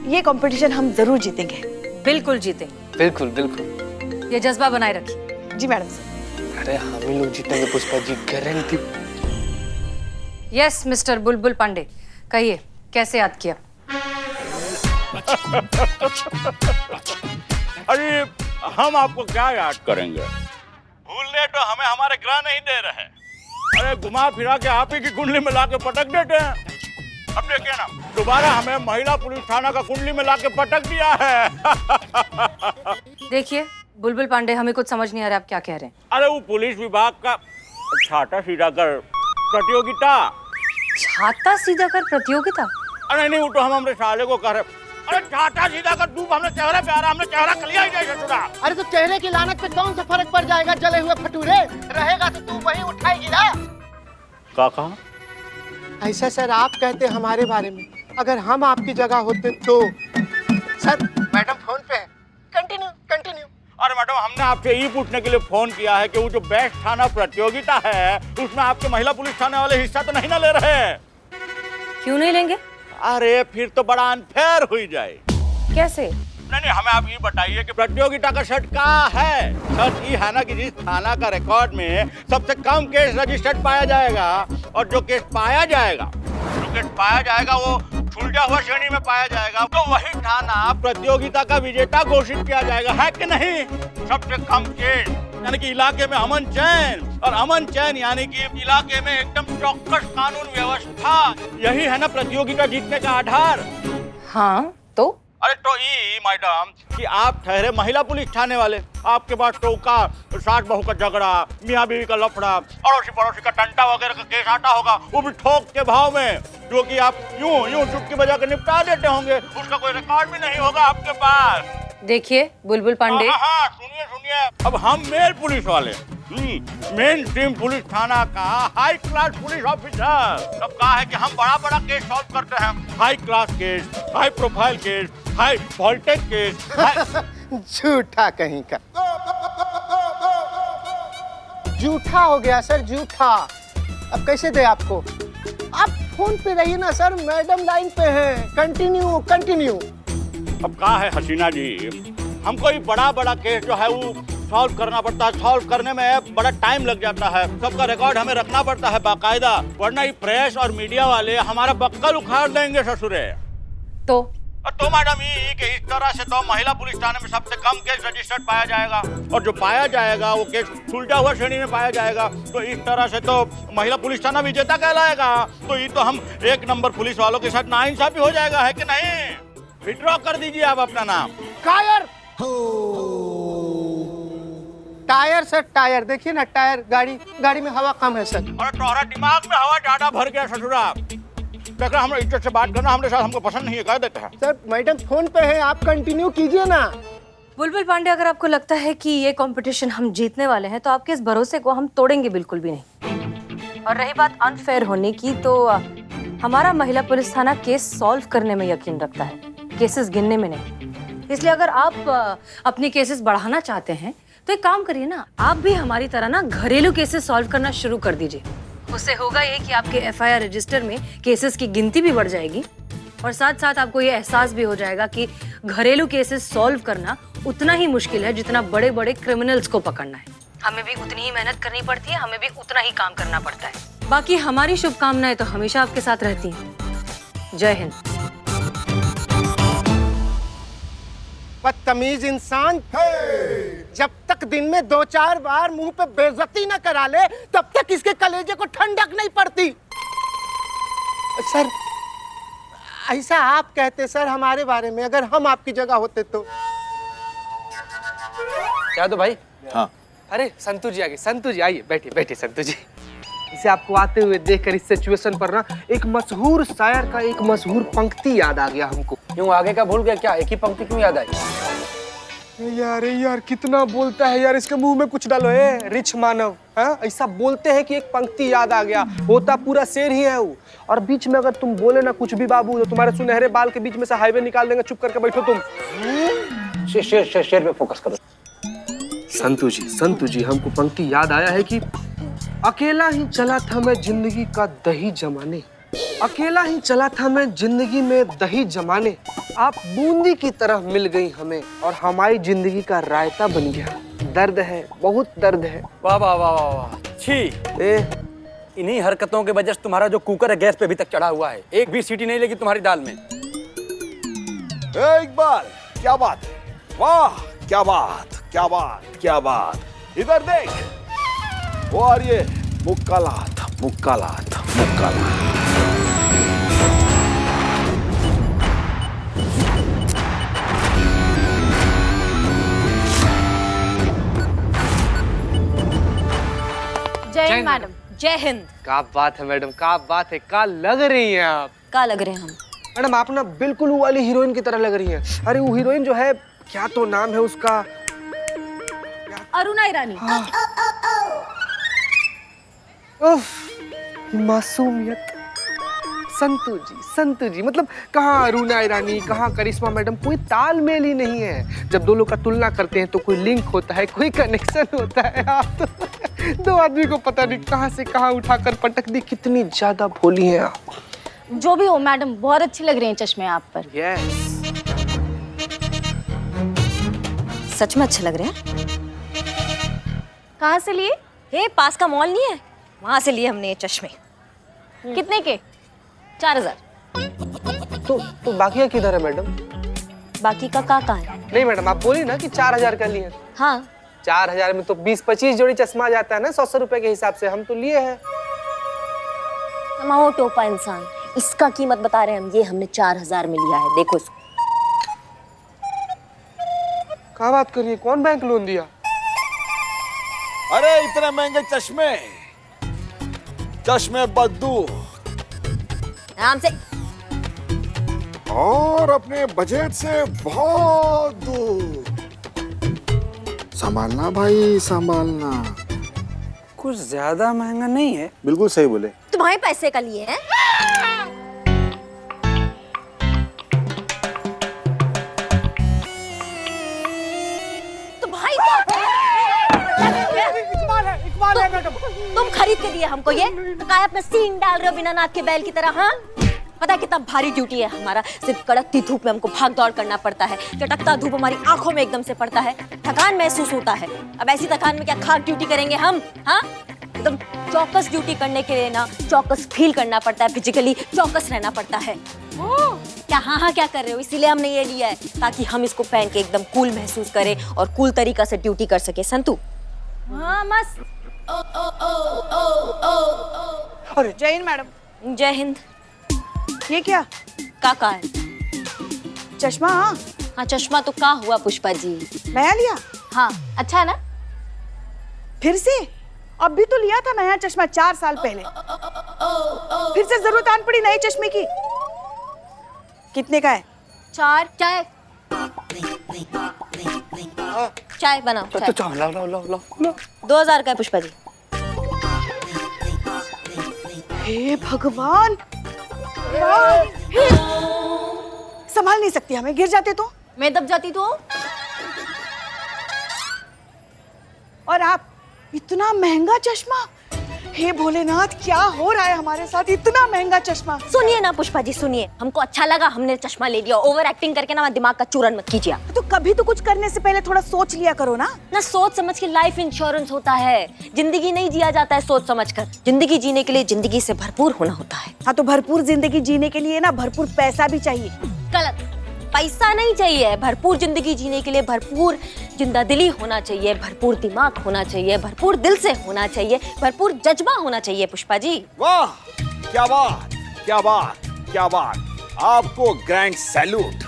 ये कंपटीशन हम जरूर जीतेंगे। बिल्कुल जीतेंगे। बिल्कुल बिल्कुल। ये जज्बा बनाए रखिए। जी मैडम सर। अरे हम ही लोग जीतेंगे Pushpa ji, guarantee. Yes mister बुलबुल पांडे, कहिए कैसे याद किया? अरे हम आपको क्या याद करेंगे, भूलने तो हमें हमारे ग्रह नहीं दे रहे। अरे घुमा फिरा के आप ही की कुंडली में लाके पटक देते हैं। अब देखिए ना, दोबारा हमें महिला पुलिस थाना का कुंडली में लाके पटक दिया है। देखिए बुलबुल पांडे, हमें कुछ समझ नहीं आ रहा आप क्या कह रहे हैं। अरे वो पुलिस विभाग का छाता सीधा कर प्रतियोगिता। छाता सीधा कर प्रतियोगिता? अरे नहीं, वो तो हम हमारे साले को कर रहे। अरे छाता सीधा कर, तू हमने चेहरे पे आ रहा, हमने चेहरा कलिया ही नहीं छुड़ा। अरे तो चेहरे की लानत पे कौन सा फर्क पड़ जाएगा, जले हुए भटूरे रहेगा तो तू वहीं उठाएगी ना। काका ऐसा सर आप कहते हमारे बारे में, अगर हम आपकी जगह होते तो। सर मैडम फोन पे है, कंटिन्यू कंटिन्यू। अरे मैडम, हमने आपसे ये पूछने के लिए फोन किया है कि वो जो बेस्ट थाना प्रतियोगिता है उसमें आपके महिला पुलिस थाने वाले हिस्सा तो नहीं ना ले रहे? क्यों नहीं लेंगे? अरे फिर तो बड़ा अनफेयर हुई जाए। कैसे? नहीं, हमें आप ये बताइए कि प्रतियोगिता का शर्त क्या है? शर्त ये है ना कि जिस थाना का रिकॉर्ड में सबसे कम केस रजिस्टर्ड पाया जाएगा और जो केस पाया जाएगा वो सुलझा हुआ श्रेणी में पाया जाएगा, तो वही थाना प्रतियोगिता का विजेता घोषित किया जाएगा, है कि नहीं? सबसे कम केस यानी कि इलाके में अमन चैन, और अमन चैन यानी कि इलाके में एकदम चौकस कानून व्यवस्था। यही है ना प्रतियोगिता जीतने का आधार। हाँ तो? अरे तो ये मैडम कि आप ठहरे महिला पुलिस थाने वाले, आपके पास टोका, सास बहू का झगड़ा, मियाँ बीवी का लफड़ा, अड़ोसी पड़ोसी का टंटा वगैरह का केस आता होगा, वो भी ठोक के भाव में, जो कि आप यूं चुटकी बजा के निपटा देते होंगे, उसका कोई रिकॉर्ड भी नहीं होगा आपके पास। देखिए बुलबुल पांडे, हाँ, सुनिए, अब हम मेल पुलिस वाले, मेन स्ट्रीम पुलिस थाना का हाई क्लास पुलिस ऑफिसर, अब कहा है कि हम बड़ा केस सॉल्व करते हैं, high class case, high profile case, high voltage case. झूठा कहीं का, झूठा हो गया सर, झूठा। अब कैसे दे आपको? आप फोन पे रहिए ना सर, मैडम लाइन पे हैं। कंटिन्यू। अब कहा है हसीना जी, हमको ये बड़ा केस जो है वो सॉल्व करना पड़ता है, सॉल्व करने में बड़ा टाइम लग जाता है, सबका रिकॉर्ड हमें रखना पड़ता है बाकायदा, वरना ये प्रेस और मीडिया वाले हमारा बक्कल उखाड़ देंगे ससुरे। तो मैडम ये कि इस तरह से तो महिला पुलिस थाने में सबसे कम केस रजिस्टर्ड पाया जाएगा, और जो पाया जाएगा वो केस सुलझा हुआ श्रेणी में पाया जाएगा, तो इस तरह से तो महिला पुलिस थाना विजेता कहलाएगा। तो ये तो हम एक नंबर पुलिस वालों के साथ नाइंसाफी हो जाएगा, है कि नहीं? विड्रॉ कर दीजिए आप अपना नाम। टायर सर, टायर देखिए ना, टायर गाड़ी में हवा कम है सर। अरे तुम्हारा दिमाग में हवा ज्यादा भर गया ससुरा। देख रहा, हमारे इज्जत से बात करना हमारे साथ हमको पसंद नहीं है, कह देते हैं। सर मैडम फोन पे है, आप कंटिन्यू कीजिए ना। बुलबुल पांडे, अगर आपको लगता है कि ये कंपटीशन हम जीतने वाले हैं तो आपके इस भरोसे को हम तोड़ेंगे बिल्कुल भी नहीं। और रही बात अनफेयर होने की, तो हमारा महिला पुलिस थाना केस सॉल्व करने में यकीन रखता है, केसेस गिनने में नहीं। इसलिए अगर आप अपनी केसेस बढ़ाना चाहते हैं तो एक काम करिए ना, आप भी हमारी तरह ना घरेलू केसेस सॉल्व करना शुरू कर दीजिए। उससे होगा ये कि आपके एफआईआर रजिस्टर में केसेस की गिनती भी बढ़ जाएगी, और साथ साथ आपको ये एहसास भी हो जाएगा कि घरेलू केसेस सॉल्व करना उतना ही मुश्किल है जितना बड़े बड़े क्रिमिनल्स को पकड़ना है। हमें भी उतनी ही मेहनत करनी पड़ती है, हमें भी उतना ही काम करना पड़ता है। बाकी हमारी शुभकामनाएं तो हमेशा आपके साथ रहती हैं। जय हिंद। बदतमीज इंसान। जब तक दिन में 2-4 बार मुंह पे बेइज्जती न करा ले तब तक इसके कलेजे को ठंडक नहीं पड़ती। सर ऐसा आप कहते सर हमारे बारे में, अगर हम आपकी जगह होते तो। क्या तो भाई? हाँ। अरे संतू जी आ गए। संतू जी आइए, बैठिए बैठिए संतू जी। इसे आपको आते हुए देखकर इस सिचुएशन पर ना एक मशहूर शायर का एक मशहूर पंक्ति याद आ गया हमको। क्यों आगे का भूल गया क्या? एक ही पंक्ति क्यों याद आई? यार कितना बोलता है यार, इसके मुंह में कुछ डालो है रिच मानव। हाँ ऐसा बोलते हैं कि एक पंक्ति याद आ गया, होता पूरा शेर ही है वो। और बीच में अगर तुम बोले ना कुछ भी बाबू तो तुम्हारे सुनहरे बाल के बीच में से हाईवे निकाल देंगे। चुप करके बैठो तुम। शेर पे फोकस करो। संतू जी हमको पंक्ति याद आया है कि अकेला ही चला था मैं जिंदगी का दही जमाने, अकेला ही चला था मैं जिंदगी में दही जमाने, आप बूंदी की तरह मिल गई हमें और हमारी जिंदगी का रायता बन गया। दर्द है, बहुत दर्द है। वाह वाह वाह वाह वाह। छी, इन्हीं हरकतों के वजह से तुम्हारा जो कुकर है गैस पे अभी तक चढ़ा हुआ है। एक भी सीटी नहीं लगी तुम्हारी दाल में। इकबाल, क्या बात है, वाह क्या बात, क्या बात, क्या बात। इधर देख, वो और ये मुक्कालात, मुक्कालात, मुक्कालात। जय हिंद मैडम। जय हिंद। क्या बात है मैडम, क्या बात है, क्या लग रही हैं आप। क्या लग रहे हैं हम? मैडम आप ना बिल्कुल वो वाली हीरोइन की तरह लग रही हैं। अरे वो हीरोइन जो है, क्या तो नाम है उसका, अरुणा ईरानी। उफ, मासूमियत। संतू जी मतलब कहाँ अरुणा ईरानी, कहाँ करिश्मा मैडम, कोई तालमेल ही नहीं है। जब दो लोग का तुलना करते हैं तो कोई लिंक होता है, कोई कनेक्शन होता है। आप तो दो आदमी को पता नहीं कहाँ से कहाँ उठाकर पटक दी। कितनी ज्यादा भोली हैं आप। जो भी हो मैडम, बहुत अच्छे लग रहे हैं चश्मे आप पर। यस, सच में अच्छे लग रहे हैं। कहाँ से लिए? हे, पास का मॉल नहीं है, वहां से लिए हमने ये चश्मे। कितने के? 4000। तो बाकी किधर है मैडम? बाकी का कहाँ है? नहीं मैडम, आप बोली ना कि 4000 का लिए। हाँ, 4000 में तो 20-25 जोड़ी चश्मा आ जाता है ना, 100 रुपए के हिसाब से। हम तो लिए हैं। हो टोपा इंसान, इसका कीमत बता रहे हैं हम। ये हमने 4000 में लिया है, देखो इसको। क्या बात करिए, कौन बैंक लोन दिया? अरे इतने महंगे चश्मे, चश्मे बद्दू आराम से। और अपने बजट से बहुत दूर। संभालना भाई, संभालना। कुछ ज्यादा महंगा नहीं है। बिल्कुल सही बोले। तुम्हारे पैसे का लिए हैं? तो भाई इकबाल है मैडम। तुम खरीद के दिए हमको ये, तो काय अपना सीन डाल रहे हो बिना नाक के बैल की तरह। हाँ, पता है कितना भारी ड्यूटी है हमारा। सिर्फ कड़कती धूप में हमको भाग दौड़ करना पड़ता है। चटकता धूप हमारी आंखों में एकदम से पड़ता है, थकान महसूस होता है। अब ऐसी थकान में क्या खाक ड्यूटी करेंगे हम? हाँ, एकदम चौकस ड्यूटी करने के लिए ना चौकस फील करना पड़ता है, फिजिकली चौकस रहना पड़ता है। क्या हाँ क्या कर रहे हो? इसीलिए हमने ये लिया है ताकि हम इसको पहन के एकदम कूल महसूस करें और कूल तरीका से ड्यूटी कर सके। संतू। हाँ मस्त। अरे जय हिंद मैडम। जय हिंद। ये क्या? का है? चश्मा। हाँ चश्मा तो का हुआ पुष्पा जी? नया लिया? हाँ, अच्छा है ना? फिर से? अब भी तो लिया था नया चश्मा 4 साल पहले। फिर से जरूरत आन पड़ी नए चश्मे की। कितने का है? 4। चाय चाय बनाओ। तो चाय लाओ। 2000 का है पुष्पा जी। हे भगवान, संभाल नहीं सकती हमें, गिर जाते तो। मैं दब जाती तो। और आप इतना महंगा चश्मा। हे भोलेनाथ, क्या हो रहा है हमारे साथ? इतना महंगा चश्मा। सुनिए ना पुष्पा जी, सुनिए, हमको अच्छा लगा, हमने चश्मा ले लिया। ओवर एक्टिंग करके ना दिमाग का चूरन मत कीजिए। तो कभी तो कुछ करने से पहले थोड़ा सोच लिया करो ना। ना सोच समझ के लाइफ इंश्योरेंस होता है। जिंदगी नहीं जिया जाता है सोच समझ कर। जिंदगी जीने के लिए जिंदगी से भरपूर होना होता है। हाँ, तो भरपूर जिंदगी जीने के लिए ना भरपूर पैसा भी चाहिए। गलत। पैसा नहीं चाहिए, भरपूर जिंदगी जीने के लिए भरपूर जिंदा दिली होना चाहिए, भरपूर दिमाग होना चाहिए, भरपूर दिल से होना चाहिए, भरपूर जज्बा होना चाहिए। पुष्पा जी वाह, क्या बात, क्या बात, क्या बात, आपको ग्रैंड सैल्यूट।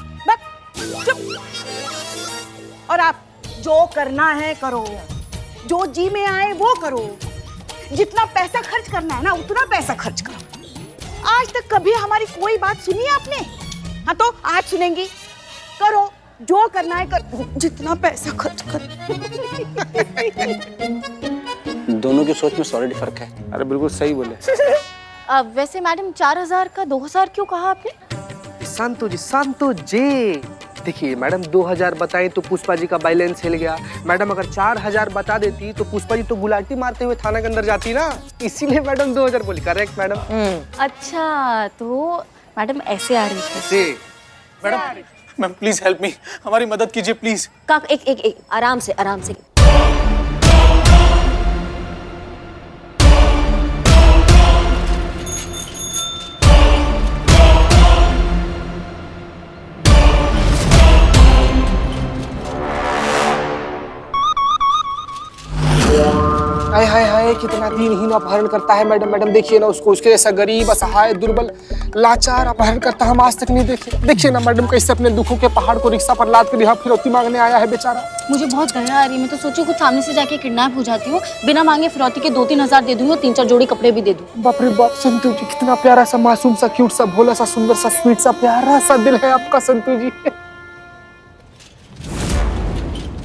और आप जो करना है करो, जो जी में आए वो करो, जितना पैसा खर्च करना है ना उतना पैसा खर्च करो। आज तक कभी हमारी कोई बात सुनी है आपने? हाँ तो आज सुनेंगी। करो जो करना है करो, जितना पैसा खर्च करो। दोनों की सोच में सॉलिड फर्क है। अरे बिल्कुल सही बोले। अब वैसे मैडम 4000 का 2000 क्यों कहा आपने? संतो जी देखिए मैडम 2000 बताए तो पुष्पा जी का बैलेंस हिल गया। मैडम अगर 4000 बता देती तो पुष्पा जी तो गुलाटी मारते हुए थाना के अंदर जाती ना, इसीलिए मैडम 2000 बोली। Correct madam. अच्छा तो मैडम ऐसे आ रही थी। Madam ma'am please help me, हमारी मदद कीजिए प्लीज। काक एक आराम से आराम से। हाय हाय हाय कितना दिनहीन अपहरण करता है मैडम। मैडम देखिए ना उसको, उसके जैसा गरीब असहाय दुर्बल लाचार अपहरण करता हम आज तक नहीं देखे। देखिए ना मैडम कैसे अपने दुखों के पहाड़ को रिक्शा पर लाद कर यहाँ फिरौती मांगने आया है बेचारा। मुझे बहुत दया आ रही है, मैं तो सोचू कुछ सामने से जाके किडनैप हो जाती हूँ, बिना मांगे फिरौती के 2-3 हजार दे दूंगी और 3-4 जोड़ी कपड़े भी दे दूँ। बाप रे बाप संतू जी, कितना प्यारा सा मासूम सा क्यूट सा भोला सा सुंदर सा स्वीट सा प्यारा सा दिल है आपका संतू जी।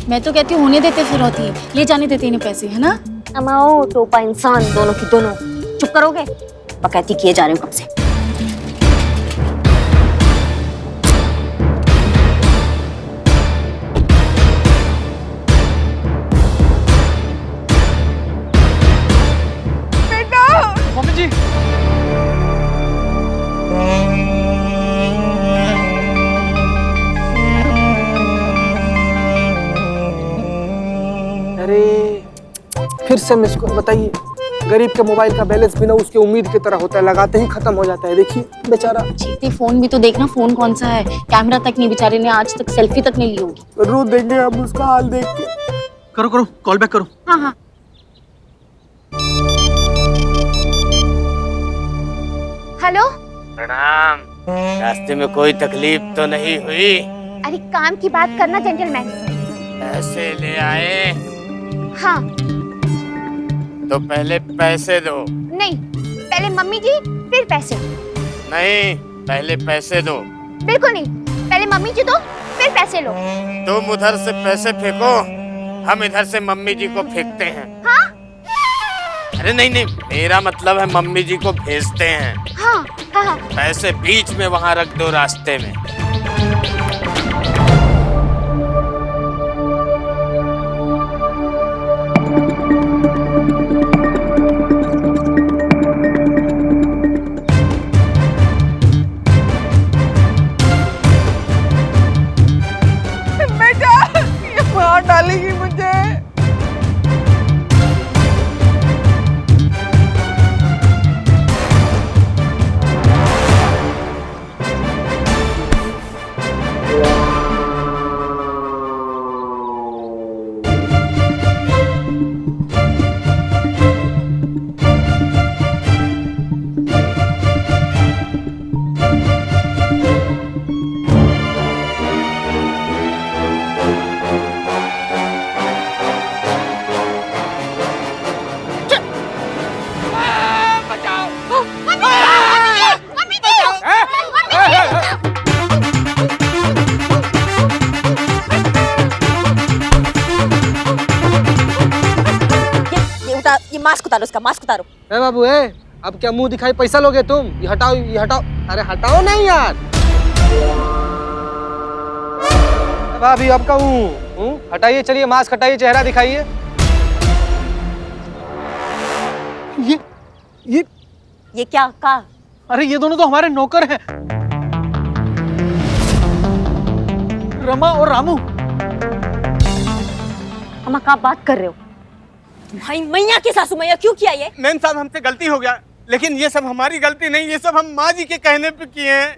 मैं तो कहती हूँ होने देते फिरौती, ले जाने देते इन्हें पैसे, है ना? अमाओ टोपा इंसान दोनों की दोनों। चुप करोगे? बकैती किए जा रहे हो कब से। बेटा मम्मी जी अरे फिर से मिस कॉल बताइए। गरीब के मोबाइल का बैलेंस बिना उसके उम्मीद की तरह होता है, लगाते ही खत्म हो जाता है। देखिए बेचारा। जीते फोन भी तो देखना, फोन कौन सा है, कैमरा तक नहीं, बेचारे ने आज तक सेल्फी तक नहीं ली होगी। रो देंगे हम उसका हाल देख के। करो करो कॉल बैक करो। हाँ हाँ हेलो प्रणाम। रास्ते में कोई तकलीफ तो नहीं हुई? अरे काम की बात करना जेंटलमैन। पैसे ले आए? हाँ। तो पहले पैसे दो। नहीं, पहले मम्मी जी फिर पैसे। नहीं, पहले पैसे दो। बिल्कुल नहीं, पहले मम्मी जी दो फिर पैसे लो। तुम उधर से पैसे फेंको, हम इधर से मम्मी जी को फेंकते हैं। हाँ? अरे नहीं नहीं, मेरा मतलब है मम्मी जी को भेजते हैं। हाँ हाँ हाँ। पैसे बीच में वहाँ रख दो रास्ते में। बेटा ये मार डालेगी मुझे। ये मास्क उतारो, उसका मास्क उतारो। ए बाबू ए, अब क्या मुंह दिखाई पैसा लोगे तुम? ये हटाओ, ये हटाओ। अरे हटाओ नहीं यार। भाभी आपका हटाइए, चलिए मास्क हटाइए, चेहरा दिखाइए। ये क्या का? अरे ये दोनों तो हमारे नौकर हैं, रमा और रामू। अम्मा क्या बात कर रहे हो? भाई मैया की सासू मैया क्यों किया ये? मैम साहब हमसे गलती हो गया, लेकिन ये सब हमारी गलती नहीं, ये सब हम माँ जी के कहने पे किए हैं।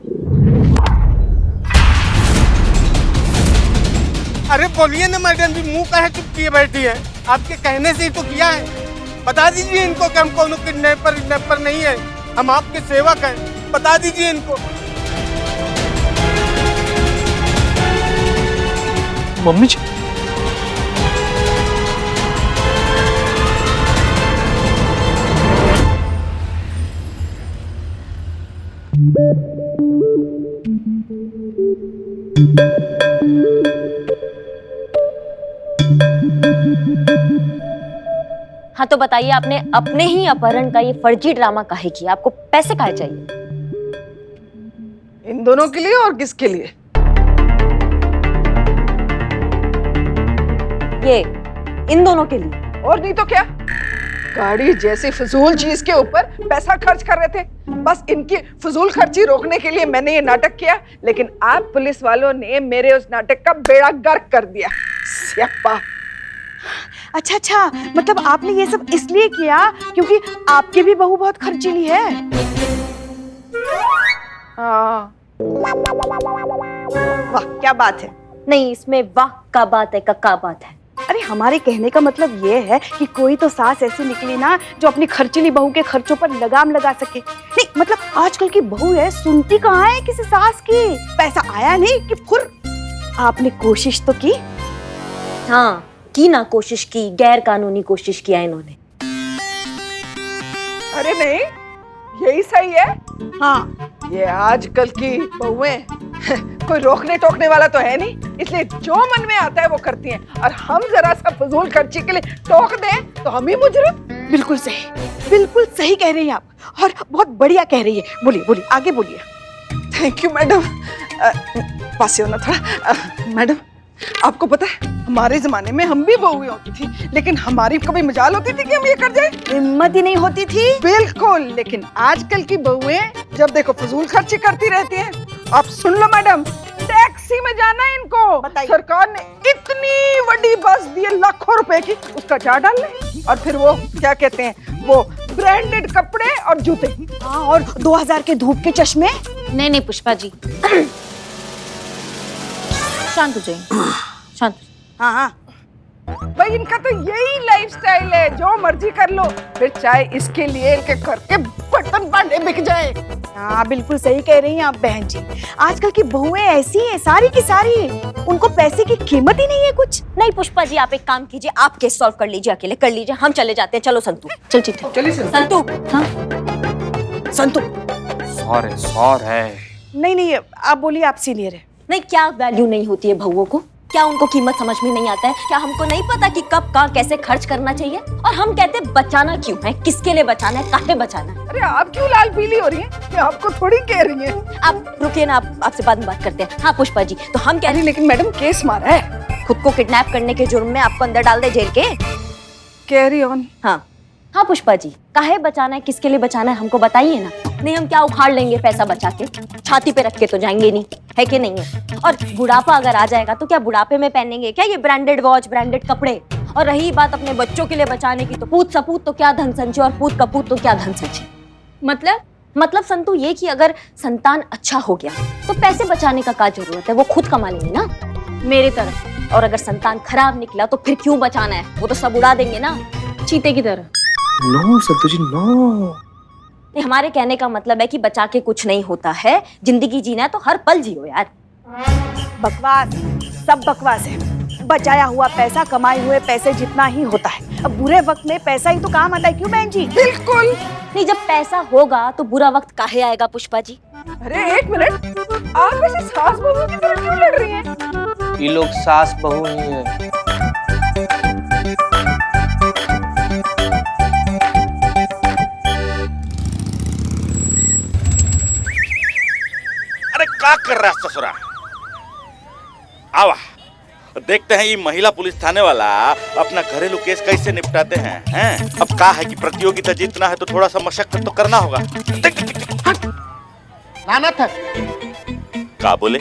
अरे बोलिए ना मैडम जी, मुंह काहे चुप किए बैठी है? आपके कहने से ही तो किया है। बता दीजिए इनको कि हम कोनो किडनैपर नहीं है, हम आपके सेवक हैं। बता दीजिए इनको। मम्मी जी, हाँ तो बताइए, आपने अपने ही अपहरण का ये फर्जी ड्रामा काहे किया? आपको पैसे काहे चाहिए? इन दोनों के लिए और किसके लिए? ये इन दोनों के लिए। और नहीं तो क्या? गाड़ी जैसी फजूल चीज के ऊपर पैसा खर्च कर रहे थे। बस इनकी फजूल खर्ची रोकने के लिए मैंने ये नाटक किया, लेकिन आप पुलिस वालों ने मेरे उस नाटक का बेड़ा गर्क कर दिया। स्यापा। अच्छा, मतलब आपने ये सब इसलिए किया क्योंकि आपकी भी बहू बहुत खर्चीली है। हाँ। वाह क्या बात है। नहीं, इसमें वाह का बात है, का बात है। अरे हमारे कहने का मतलब ये है कि कोई तो सास ऐसी निकली ना जो अपनी खर्चीली बहू के खर्चों पर लगाम लगा सके। नहीं मतलब आजकल की बहू है, सुनती कहाँ है किसी सास की? पैसा आया नहीं कि फुर। आपने कोशिश तो की? हाँ की ना, कोशिश की, गैर कानूनी कोशिश किया इन्होंने। अरे नहीं, यही सही है। हाँ, ये आजकल की बहुएं कोई रोकने टोकने वाला तो है नहीं, इसलिए जो मन में आता है वो करती हैं। और हम जरा सा फजूल खर्ची के लिए टोक दें तो हम ही मुजरिम। बिल्कुल सही कह रही हैं आप, और बहुत बढ़िया कह रही है। बोलिए बोलिए, आगे बोलिए। Thank you madam. पास होना थोड़ा। मैडम आपको पता है, हमारे जमाने में हम भी बहुएं होती थी, लेकिन हमारी कभी मजाल होती थी कि हम ये कर जाए? हिम्मत ही नहीं होती थी। बिल्कुल, लेकिन आजकल की बहुएं जब देखो फजूल खर्ची करती रहती हैं। आप सुन लो मैडम, टैक्सी में जाना है इनको, सरकार ने इतनी बड़ी बस दी है लाखों रुपए की, उसका चार्ज डाल लें। और फिर वो क्या कहते हैं, वो ब्रांडेड कपड़े और जूते। हाँ, और 2000 के धूप के चश्मे। नहीं पुष्पा जी, शांत हो जाइए, शांत। हाँ भाई, इनका तो यही लाइफस्टाइल है, जो मर्जी कर लो, फिर चाहे इसके लिए इनके घर के बर्तन भांडे बिक जाए। हाँ बिल्कुल सही कह रही हैं आप बहन जी। आजकल की बहुएं ऐसी हैं, सारी की सारी, उनको पैसे की कीमत ही नहीं है कुछ। नहीं पुष्पा जी, आप एक काम कीजिए, आप केस सॉल्व कर लीजिए, अकेले कर लीजिए, हम चले जाते हैं। चलो संतू, चल ठीक है। चलिए संतू। हाँ संतू। सॉर है। नहीं आप बोलिए, आप सीनियर है। नहीं, क्या वैल्यू नहीं होती है बहुओं को? क्या उनको कीमत समझ में नहीं आता है? क्या हमको नहीं पता कि कब कहाँ कैसे खर्च करना चाहिए? और हम कहते हैं बचाना क्यों है, किसके लिए बचाना है, काहे बचाना है? अरे आप क्यों लाल पीली हो रही हैं? मैं आपको थोड़ी कह रही हैं। आप रुकिए ना, आपसे बाद में बात करते हैं। हाँ पुष्पा जी, तो हम कह रहे हैं, लेकिन मैडम केस मारा है। खुद को किडनैप करने के जुर्म में आपको अंदर डाल दे जेल के। Carry on. हाँ पुष्पा जी, काहे बचाना है, किसके लिए बचाना है, हमको बताइए ना। नहीं हम क्या उखाड़ लेंगे पैसा बचा के, छाती पे रख के तो जाएंगे नहीं, है कि नहीं है? और बुढ़ापा अगर आ जाएगा तो क्या बुढ़ापे में पहनेंगे क्या ये ब्रांडेड वॉच, ब्रांडेड कपड़े? और रही बात अपने बच्चों के लिए बचाने की, तो पूत सपूत तो क्या धन संचय और पूत कपूत तो क्या धन संचय। मतलब संतु ये कि अगर संतान अच्छा हो गया तो पैसे बचाने का क्या जरूरत है, वो खुद कमा लेंगे ना मेरे तरफ। और अगर संतान खराब निकला तो फिर क्यों बचाना है, वो तो सब उड़ा देंगे ना चीते की तरह। नो संतु जी नो। नहीं, हमारे कहने का मतलब है कि बचा के कुछ नहीं होता है, जिंदगी जीना है तो हर पल जियो यार। बकवास, सब बकवास है। बचाया हुआ पैसा कमाए हुए पैसे जितना ही होता है। अब बुरे वक्त में पैसा ही तो काम आता है, क्यों बहन जी? बिल्कुल नहीं, जब पैसा होगा तो बुरा वक्त काहे आएगा पुष्पा जी? अरे एक मिनट, आप वैसे सास बहू की तरह क्यों लड़ रही हैं? ये लोग सास बहू ही है। अरे क्या कर रहा है ससुरा? आवा देखते हैं ये महिला पुलिस थाने वाला अपना घरेलू केस कैसे निपटाते हैं। अब क्या है कि प्रतियोगिता जीतना है तो थोड़ा सा मशक्कत तो करना होगा। लानत है। क्या बोले?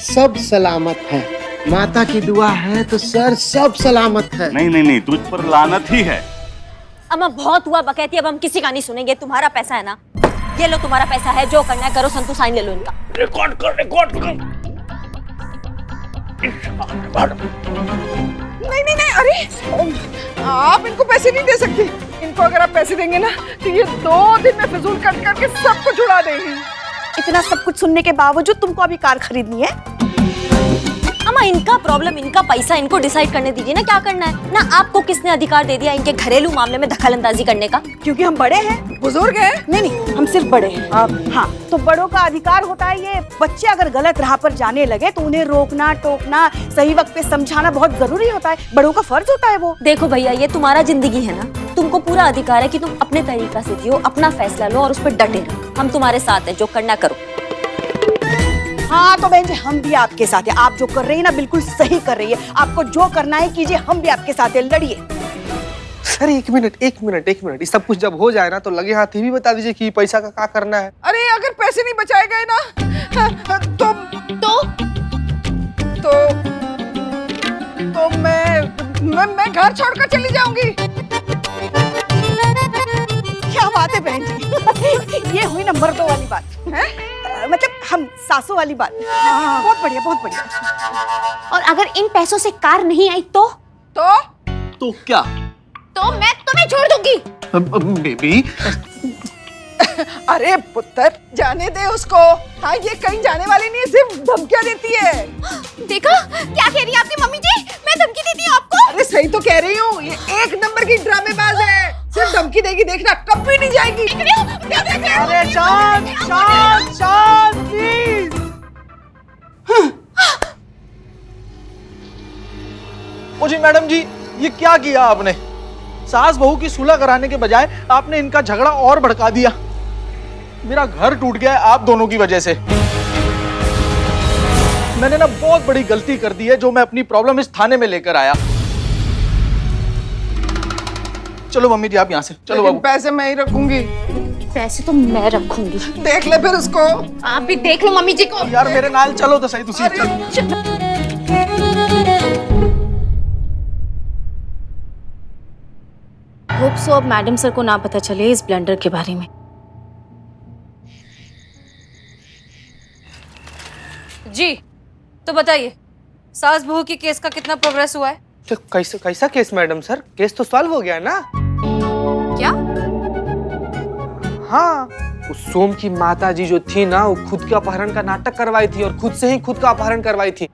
सब सलामत है, माता की दुआ है तो सर सब सलामत है। नहीं तुझ पर लानत ही है। अम्मा बहुत हुआ बकैती, अब हम किसी का नहीं सुनेंगे। तुम्हारा पैसा है ना, ये लो तुम्हारा पैसा है, जो करना है करो। संतु साइन ले लो इनका। रिकॉर्ड कर। नहीं नहीं नहीं, अरे आप इनको पैसे नहीं दे सकते। इनको अगर आप पैसे देंगे ना तो ये 2 दिन में फिजूल कट करके सब कुछ उड़ा देंगे। इतना सब कुछ सुनने के बावजूद तुमको अभी कार खरीदनी है? अम्मा इनका प्रॉब्लम, इनका पैसा, इनको डिसाइड करने दीजिए ना क्या करना है ना। आपको किसने अधिकार दे दिया इनके घरेलू मामले में दखलंदाजी करने का? क्योंकि हम बड़े हैं, बुजुर्ग हैं। नहीं नहीं, हम सिर्फ बड़े हैं। हाँ, तो बड़ों का अधिकार होता है ये बच्चे अगर गलत राह पर जाने लगे तो उन्हें रोकना टोकना, सही वक्त पे समझाना बहुत जरूरी होता है। बड़ों का फर्ज होता है वो। देखो भैया, ये तुम्हारा जिंदगी है ना, तुमको पूरा अधिकार है कि तुम अपने तरीका से जियो, अपना फैसला लो और उस पर डटे रहो। हम तुम्हारे साथ हैं, जो करना करो। हाँ तो बहन जी, हम भी आपके साथ हैं। आप जो कर रही है ना बिल्कुल सही कर रही है। आपको जो करना है कीजिए, हम भी आपके साथ हैं, लड़िए। सर एक मिनट, ये सब कुछ जब हो जाए ना तो लगे हाथ ये भी बता दीजिए कि पैसा का क्या करना है। अरे अगर पैसे नहीं बचाए गए ना तो मैं घर छोड़कर चली जाऊंगी। क्या बात है बहन जी, ये हुई ना मर्दों वाली बात है? मतलब हम सासों वाली बात। बहुत बढ़िया, बहुत बढ़िया। और अगर इन पैसों से कार नहीं आई तो क्या? तो मैं तुम्हें छोड़ दूंगी। बेबी अरे पुत्र, जाने दे उसको। हाँ, ये कहीं जाने वाली नहीं है, सिर्फ धमकियां देती है। देखा क्या कह रही है आपकी मम्मी जी? मैं धमकी देती हूँ आपको? अरे सही तो कह रही हूँ, ये 1 नंबर की ड्रामेबाज है। सिर्फ धमकी देगी, देखना कभी नहीं जाएगी। अरे शांत प्लीज। ओ जी मैडम जी, ये क्या किया आपने? सास बहू की सुलह कराने के बजाय आपने इनका झगड़ा और भड़का दिया। मेरा घर टूट गया है आप दोनों की वजह से। मैंने ना बहुत बड़ी गलती कर दी है जो मैं अपनी प्रॉब्लम इस थाने में लेकर आया। चलो मम्मी जी आप यहाँ से चलो। बाबू पैसे मैं ही रखूंगी। पैसे तो मैं रखूंगी। देख ले फिर उसको। आप भी देख लो मम्मी जी को। यार मेरे नाल चलो तो सही। तुसी चलो। होप सो अब मैडम सर को ना पता चले इस ब्लंडर के बारे में। जी तो बताइए, सास बहू की केस का कितना प्रोग्रेस हुआ है? तो कैसा केस मैडम सर? केस तो सॉल्व हो गया ना? क्या? हाँ, उस सोम की माता जी जो थी ना, वो खुद के अपहरण का नाटक करवाई थी और खुद से ही खुद का अपहरण करवाई थी।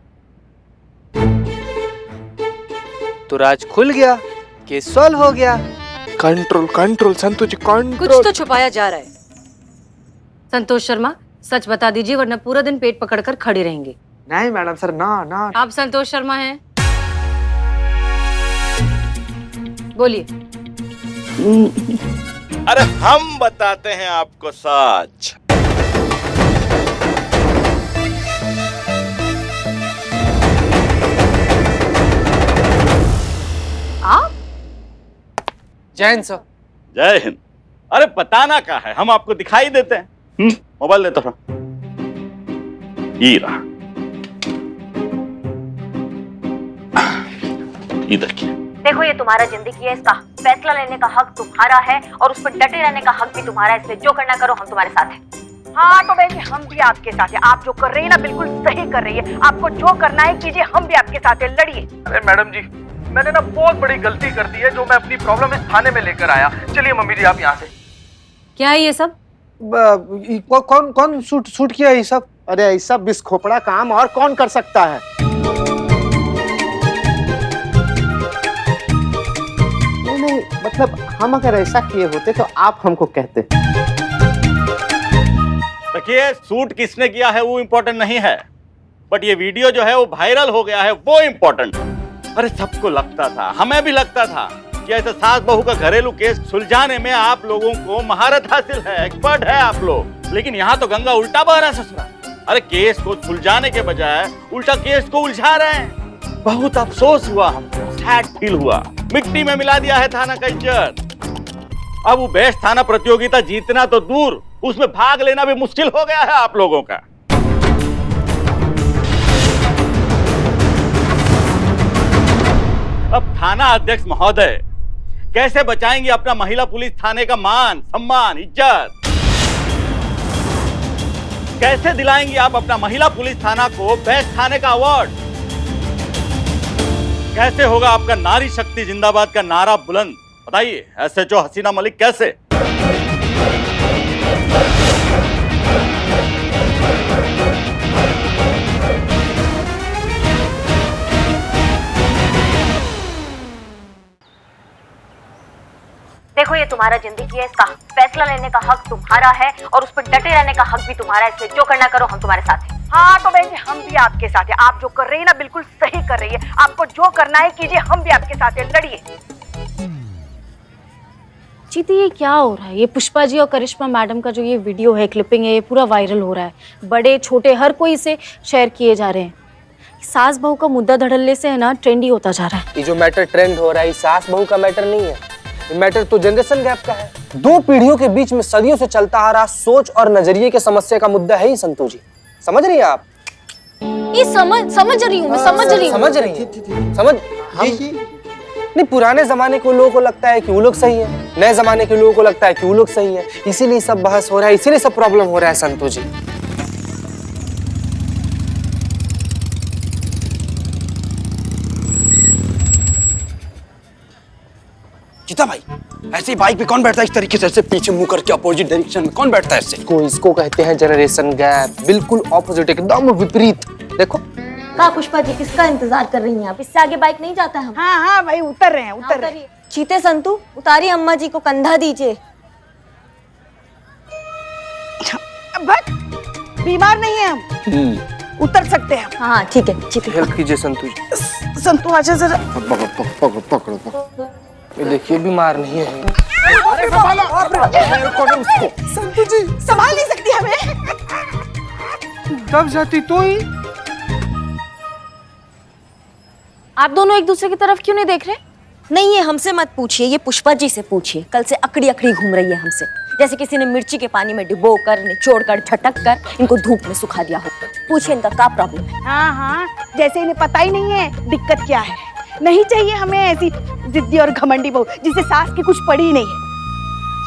तो राज खुल गया, केस सॉल्व हो गया। Control Santosh ji, control. कुछ तो छुपाया जा रहा है। संतोष शर्मा, सच बता दीजिए वरना पूरा दिन पेट पकड़कर खड़े रहेंगे। नहीं मैडम सर, ना। आप संतोष शर्मा हैं? बोलिए। अरे हम बताते हैं आपको सच। आप? जय हिंद सर। जय हिंद। अरे बताना क्या है, हम आपको दिखाई देते हैं। मोबाइल ले तो ये रहा, ये देखिए। देखो ये तुम्हारा जिंदगी है, इसका फैसला लेने का हक तुम्हारा है और उस पर डटे रहने का हक भी तुम्हारा है। इसलिए जो करना करो, हम तुम्हारे साथ हैं। हाँ तो बहन जी, हम भी आपके साथ हैं। आप जो कर रही है ना बिल्कुल सही कर रही है। आपको जो करना है कीजिए, हम भी आपके साथ हैं, लड़िए। अरे मैडम जी, मैंने ना बहुत बड़ी गलती कर दी है जो मैं अपनी प्रॉब्लम इस थाने में लेकर आया। चलिए मम्मी जी आप यहाँ से। क्या है ये सब? कौन शूट किया ये सब? अरे ऐसा बिस्खोपड़ा काम और कौन कर सकता है? नहीं, मतलब हम अगर ऐसा किए होते तो आप हमको कहते। देखिए, शूट किसने किया है वो इम्पोर्टेंट नहीं है, बट ये वीडियो जो है वो वायरल हो गया है, वो इम्पोर्टेंट। अरे सबको लगता था, हमें भी लगता था कि ऐसे सास बहू का घरेलू केस सुलझाने में आप लोगों को महारत हासिल है, एक्सपर्ट है आप लोग। लेकिन यहाँ तो गंगा उल्टा बह रहा है ससुरा। अरे केस को सुलझाने के बजाय उल्टा केस को उलझा रहे हैं। बहुत अफसोस हुआ हमको, सैड फील हुआ। मिट्टी में मिला दिया है थाना का इज्जत। अब वो बेस्ट थाना प्रतियोगिता जीतना तो दूर, उसमें भाग लेना भी मुश्किल हो गया है आप लोगों का। अब थाना अध्यक्ष महोदय कैसे बचाएंगे अपना महिला पुलिस थाने का मान सम्मान इज्जत? कैसे दिलाएंगे आप अपना महिला पुलिस थाना को बेस्ट थाने का अवार्ड? कैसे होगा आपका नारी शक्ति जिंदाबाद का नारा बुलंद? बताइए SHO हसीना मलिक कैसे? देखो ये तुम्हारा जिंदगी है, इसका फैसला लेने का हक तुम्हारा है और उस पर डटे रहने का हक भी तुम्हारा है, इसलिए जो करना करो, हम तुम्हारे साथ हैं। हाँ तो बहन जी हम भी आपके साथ हैं। आप जो कर रही है ना बिल्कुल सही कर रही है। आपको जो करना है कीजिए, हम भी आपके साथ हैं, लड़िए। चीती ये क्या हो रहा है? ये पुष्पा जी और करिश्मा मैडम का जो ये वीडियो है, क्लिपिंग है, ये पूरा वायरल हो रहा है। बड़े छोटे हर कोई इसे शेयर किए जा रहे हैं। सास बहू का मुद्दा धड़ल्ले से है ना ट्रेंडी होता जा रहा है। ये जो मैटर ट्रेंड हो रहा है, सास बहू का मैटर नहीं है, ये मैटर तो जनरेशन गैप का है। 2 पीढ़ियों के बीच में सदियों से चलता आ रहा सोच और नजरिए के समस्या का मुद्दा है ही संतू जी। समझ रही हैं आप? ये समझ रही हूँ मैं, समझ रही हैं? समझ नहीं, पुराने जमाने के लोगों को लगता है कि वो लोग सही है, नए जमाने के लोगों को लगता है कि वो लोग सही है, इसीलिए सब बहस हो रहा है, इसीलिए सब प्रॉब्लम हो रहा है संतू जी। गीता भाई, ऐसे बाइक पे कौन बैठता है इस तरीके से, ऐसे पीछे मुंह करके अपोजिट डायरेक्शन में कौन बैठता है ऐसे? इसको कहते हैं जनरेशन गैप, बिल्कुल ऑपोजिट, एकदम विपरीत। देखो कहा पुष्पा जी, किसका इंतजार कर रही हैं आप? इससे आगे बाइक नहीं जाता है। हाँ हाँ भाई उतर रहे हैं, उतर रहे हैं। चीते संतू उतारिए, अम्मा जी को कंधा दीजिए। बस बीमार नहीं है हम, उतर सकते हैं। हाँ ठीक है, चीते हेल्प कीजिए संतू जी। संतू आजा जरा। पकड़ो। ये देखिए बीमार नहीं है। अरे संतू जी संभाल नहीं सकती हमें। दब जाती तो ही। आप दोनों एक दूसरे की तरफ क्यों नहीं देख रहे? नहीं, ये हमसे मत पूछिए, ये पुष्पा जी से पूछिए। कल से अकड़ी अकड़ी घूम रही है हमसे, जैसे किसी ने मिर्ची के पानी में डुबो कर, निचोड़ कर, झटक कर इनको धूप में सुखा दिया हो। पूछिए इनका क्या प्रॉब्लम है। हाँ हाँ, जैसे इन्हें पता ही नहीं है दिक्कत क्या है। नहीं चाहिए हमें ऐसी जिद्दी और घमंडी बहू जिसे सास की कुछ पड़ी नहीं है।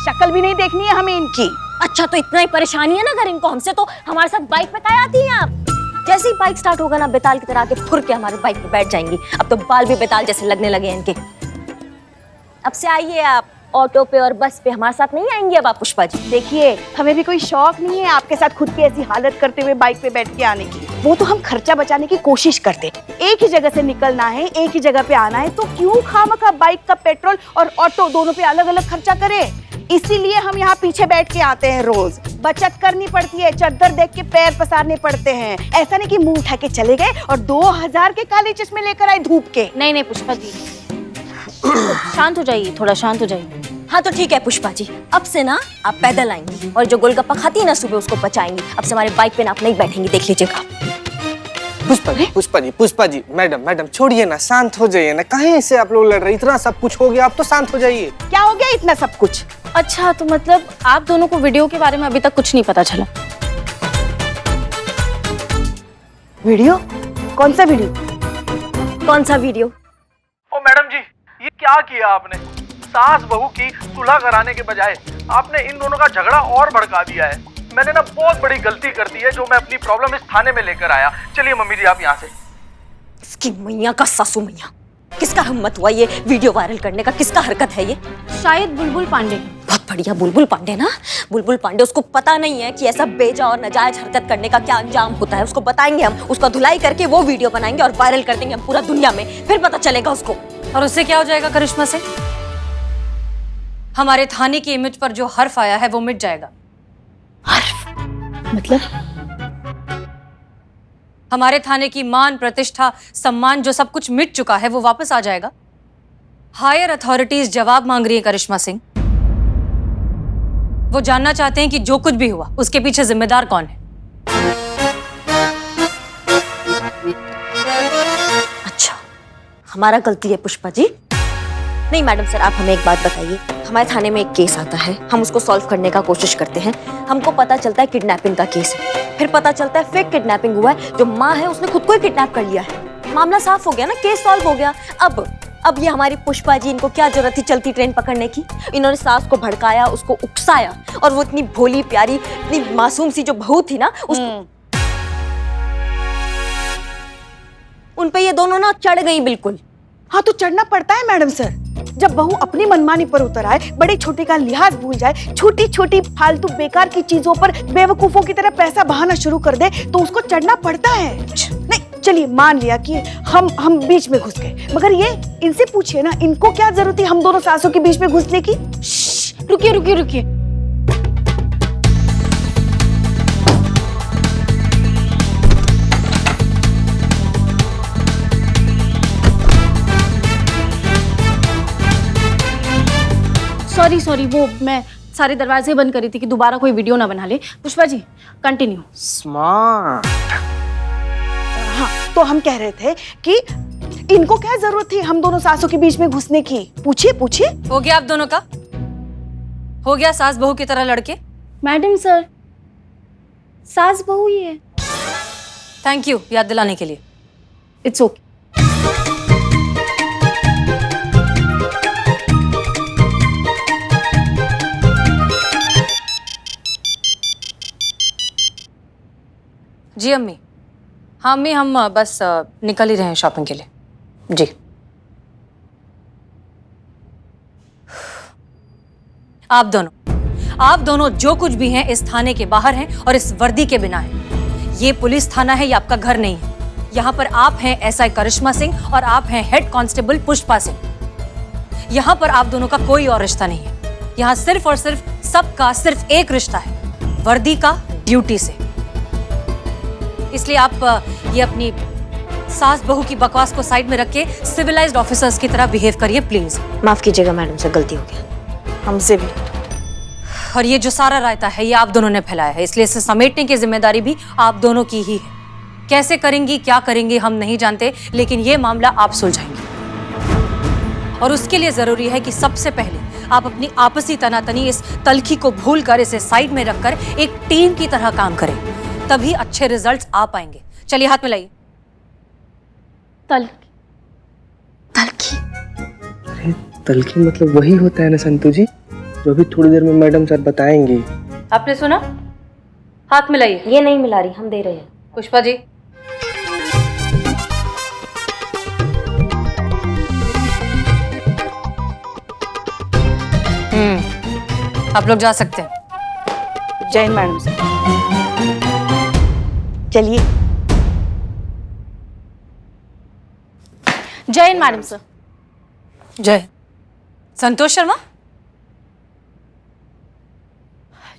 शक्ल भी नहीं देखनी है हमें इनकी। अच्छा तो इतना ही परेशानी है ना अगर इनको हमसे, तो हमारे साथ बाइक पे काहे आती हैं आप? जैसे ही बाइक स्टार्ट होगा ना, बेताल की तरह आके फुर के हमारे बाइक पे बैठ जाएंगी। अब तो बाल भी बेताल जैसे लगने लगे हैं इनके। अब से आइए आप ऑटो पे और बस पे, हमारे साथ नहीं आएंगी अब आप पुष्पा जी। देखिए हमें भी कोई शौक नहीं है आपके साथ खुद की ऐसी हालत करते हुए बाइक पे बैठ के आने की। वो तो हम खर्चा बचाने की कोशिश करते हैं। एक ही जगह से निकलना है, एक ही जगह पे आना है, तो क्यों खामखा बाइक का पेट्रोल और ऑटो दोनों पे अलग अलग खर्चा करें? इसीलिए हम यहाँ पीछे बैठ के आते हैं रोज। बचत करनी पड़ती है, चद्दर देख के पैर पसारने पड़ते हैं। ऐसा नहीं कि मुंह उठा के चले गए और 2000 के काले चश्मे लेकर आए धूप के। नहीं पुष्पा जी, शांत हो जाइए, थोड़ा शांत हो जाइए। हाँ तो ठीक है पुष्पा जी, अब से ना आप पैदल आएंगी और जो गोलगप्पा खाती है ना सुबह उसको बचाएंगी। अब से हमारे बाइक पे ना आप नहीं बैठेंगी, देख लीजिएगा। पुष्पा जी, मैडम छोड़िए ना, शांत हो जाइए ना। कहीं से आप लोग लड़ रहे, इतना सब कुछ हो गया, आप तो शांत हो जाइए। क्या हो गया इतना सब कुछ? अच्छा तो मतलब आप दोनों को वीडियो के बारे में अभी तक कुछ नहीं पता चला? वीडियो? कौन सा वीडियो? कौन सा वीडियो? ओ मैडम जी, ये क्या किया आपने? सास बहू की सुलह कराने के बजाय आपने इन दोनों का झगड़ा और भड़का दिया है। मैंने ना बहुत बड़ी गलती कर दी है, जो मैं अपनी प्रॉब्लम इस थाने में लेकर आया। चलिए मम्मी जी आप यहाँ से। इसकी मैया का सासू मैया, किसका हिम्मत हुआ ये वीडियो वायरल करने का? किसका हरकत है ये? शायद बुलबुल पांडे। बहुत बढ़िया, बुलबुल पांडे ना। बुलबुल पांडे, उसको पता नहीं है कि ऐसा बेजा और नाजायज हरकत करने का क्या अंजाम होता है। उसको बताएंगे हम, उसका धुलाई करके वो वीडियो बनाएंगे और वायरल कर देंगे हम पूरा दुनिया में, फिर पता चलेगा उसको। और उससे क्या हो जाएगा करिश्मा से? हमारे थाने की इमेज पर जो हर्फ आया है वो मिट जाएगा। हर्फ मतलब? हमारे थाने की मान, प्रतिष्ठा, सम्मान, जो सब कुछ मिट चुका है वो वापस आ जाएगा। हायर अथॉरिटीज जवाब मांग रही है करिश्मा सिंह। वो जानना चाहते हैं कि जो कुछ भी हुआ उसके पीछे जिम्मेदार कौन है। अच्छा, हमारा गलती है पुष्पा जी? नहीं मैडम सर, आप हमें एक बात बताइए। हमारे थाने में एक केस आता है, हम उसको सॉल्व करने का कोशिश करते हैं। हमको पता चलता है किडनैपिंग का केस है, फिर पता चलता है फेक किडनैपिंग हुआ है, जो माँ है उसने खुद को ही किडनैप कर लिया है। मामला साफ हो गया ना, केस सॉल्व हो गया। अब ये हमारी पुष्पा जी, इनको क्या जरूरत थी चलती ट्रेन पकड़ने की? इन्होंने सास को भड़काया, उसको उकसाया, और वो इतनी भोली प्यारी, इतनी मासूम सी जो बहू थी ना, उसको उन पे ये दोनों ना चढ़ गई बिल्कुल। हाँ तो चढ़ना पड़ता है मैडम सर। जब बहू अपनी मनमानी पर उतर आए, बड़े छोटे का लिहाज भूल जाए, छोटी छोटी फालतू बेकार की चीजों पर बेवकूफों की तरह पैसा बहाना शुरू कर दे, तो उसको चढ़ना पड़ता है। नहीं चलिए मान लिया कि हम बीच में घुस गए, मगर ये इनसे पूछिए ना, इनको क्या जरूरत है हम दोनों सासों के बीच में घुसने की? रुकिए रुकिए रुकिए, सॉरी वो मैं सारे दरवाजे बंद करी थी कि दोबारा कोई वीडियो ना बना ले। पुष्पा जी कंटिन्यू। स्मार्ट। हाँ तो हम कह रहे थे कि इनको क्या जरूरत थी हम दोनों सासों के बीच में घुसने की? पूछिए पूछिए। हो गया आप दोनों का? हो गया सास बहू की तरह लड़के? मैडम सर, सास बहू ही है। थैंक यू याद दिलाने के लिए। It's okay. जी अम्मी। हाँ अम्मी, हम बस निकल ही रहे हैं शॉपिंग के लिए। जी। आप दोनों जो कुछ भी हैं इस थाने के बाहर हैं और इस वर्दी के बिना हैं। ये पुलिस थाना है, ये आपका घर नहीं है। यहाँ पर आप हैं एसआई करिश्मा सिंह और आप हैं हेड कांस्टेबल पुष्पा सिंह। यहाँ पर आप दोनों का कोई और रिश्ता नहीं है। यहाँ सिर्फ और सिर्फ सबका सिर्फ एक रिश्ता है, वर्दी का, ड्यूटी से। इसलिए आप ये अपनी सास बहू की बकवास को साइड में रख के सिविलाइज्ड ऑफिसर्स की तरह बिहेव करिए प्लीज। माफ कीजिएगा मैडम से, गलती हो गया हमसे भी। और ये जो सारा रायता है ये आप दोनों ने फैलाया है, इसलिए इसे समेटने की जिम्मेदारी भी आप दोनों की ही है। कैसे करेंगी, क्या करेंगी हम नहीं जानते, लेकिन ये मामला आप सुलझाएंगे। और उसके लिए जरूरी है कि सबसे पहले आप अपनी आपसी तनातनी इस तलखी को भूलकर इसे साइड में रखकर एक टीम की तरह काम करें, तभी अच्छे रिजल्ट्स आ पाएंगे। चलिए हाथ में लाइए। तलखी। अरे तलखी मतलब वही होता है ना संतू जी, जो अभी थोड़ी देर में मैडम सर बताएंगी। आपने सुना? हाथ में लाइए। ये नहीं मिला रही, हम दे रहे हैं। पुष्पा जी। आप लोग जा सकते हैं। जय मैडम सर। चलिए। जय मैडम सर। जय। संतोष शर्मा।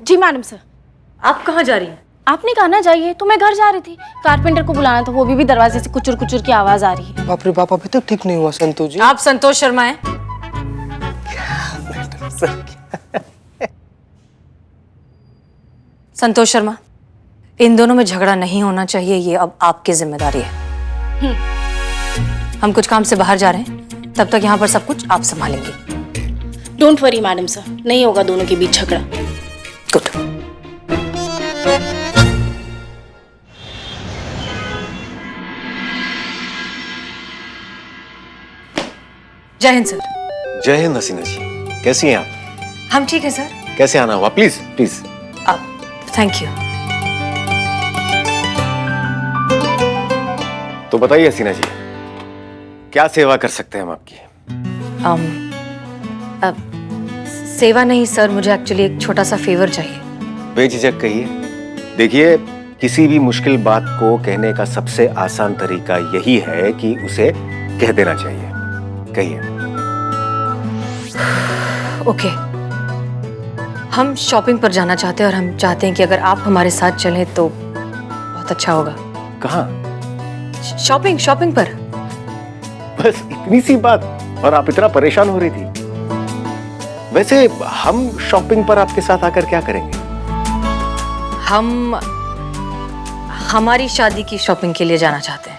जी मैडम सर। आप कहाँ जा रही हैं? आपने कहा ना जाइए, तो मैं घर जा रही थी। कारपेंटर को बुलाना था, वो भी दरवाजे से कुचुर कुचुर की आवाज आ रही है। बाप रे बाप, अभी तक ठीक नहीं हुआ संतू जी। आप संतोष शर्मा हैं? संतोष शर्मा, इन दोनों में झगड़ा नहीं होना चाहिए, ये अब आपकी जिम्मेदारी है। हम कुछ काम से बाहर जा रहे हैं, तब तक यहाँ पर सब कुछ आप संभालेंगे। डोंट वरी मैडम सर, नहीं होगा दोनों के बीच झगड़ा। गुड। जय हिंद सर। जय हिंद हसीना जी, कैसी हैं आप? हम ठीक है सर। कैसे आना हुआ? Please please. Thank you. तो बताइए हसीना जी, क्या सेवा कर सकते हैं हम आपकी? सेवा नहीं सर, मुझे एक्चुअली एक छोटा सा फेवर चाहिए। बेझिझक कहिए। देखिए, किसी भी मुश्किल बात को कहने का सबसे आसान तरीका यही है कि उसे कह देना चाहिए। कहिए। ओके, हम शॉपिंग पर जाना चाहते हैं और हम चाहते हैं कि अगर आप हमारे साथ चलें तो बहुत अच्छा होगा। कहाँ? शॉपिंग पर। बस इतनी सी बात और आप इतना परेशान हो रही थी? वैसे हम शॉपिंग पर आपके साथ आकर क्या करेंगे? हम हमारी शादी की शॉपिंग के लिए जाना चाहते हैं।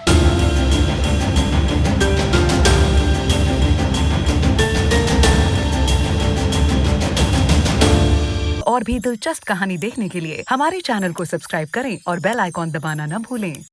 और भी दिलचस्प कहानी देखने के लिए हमारे चैनल को सब्सक्राइब करें और बेल आइकॉन दबाना न भूलें।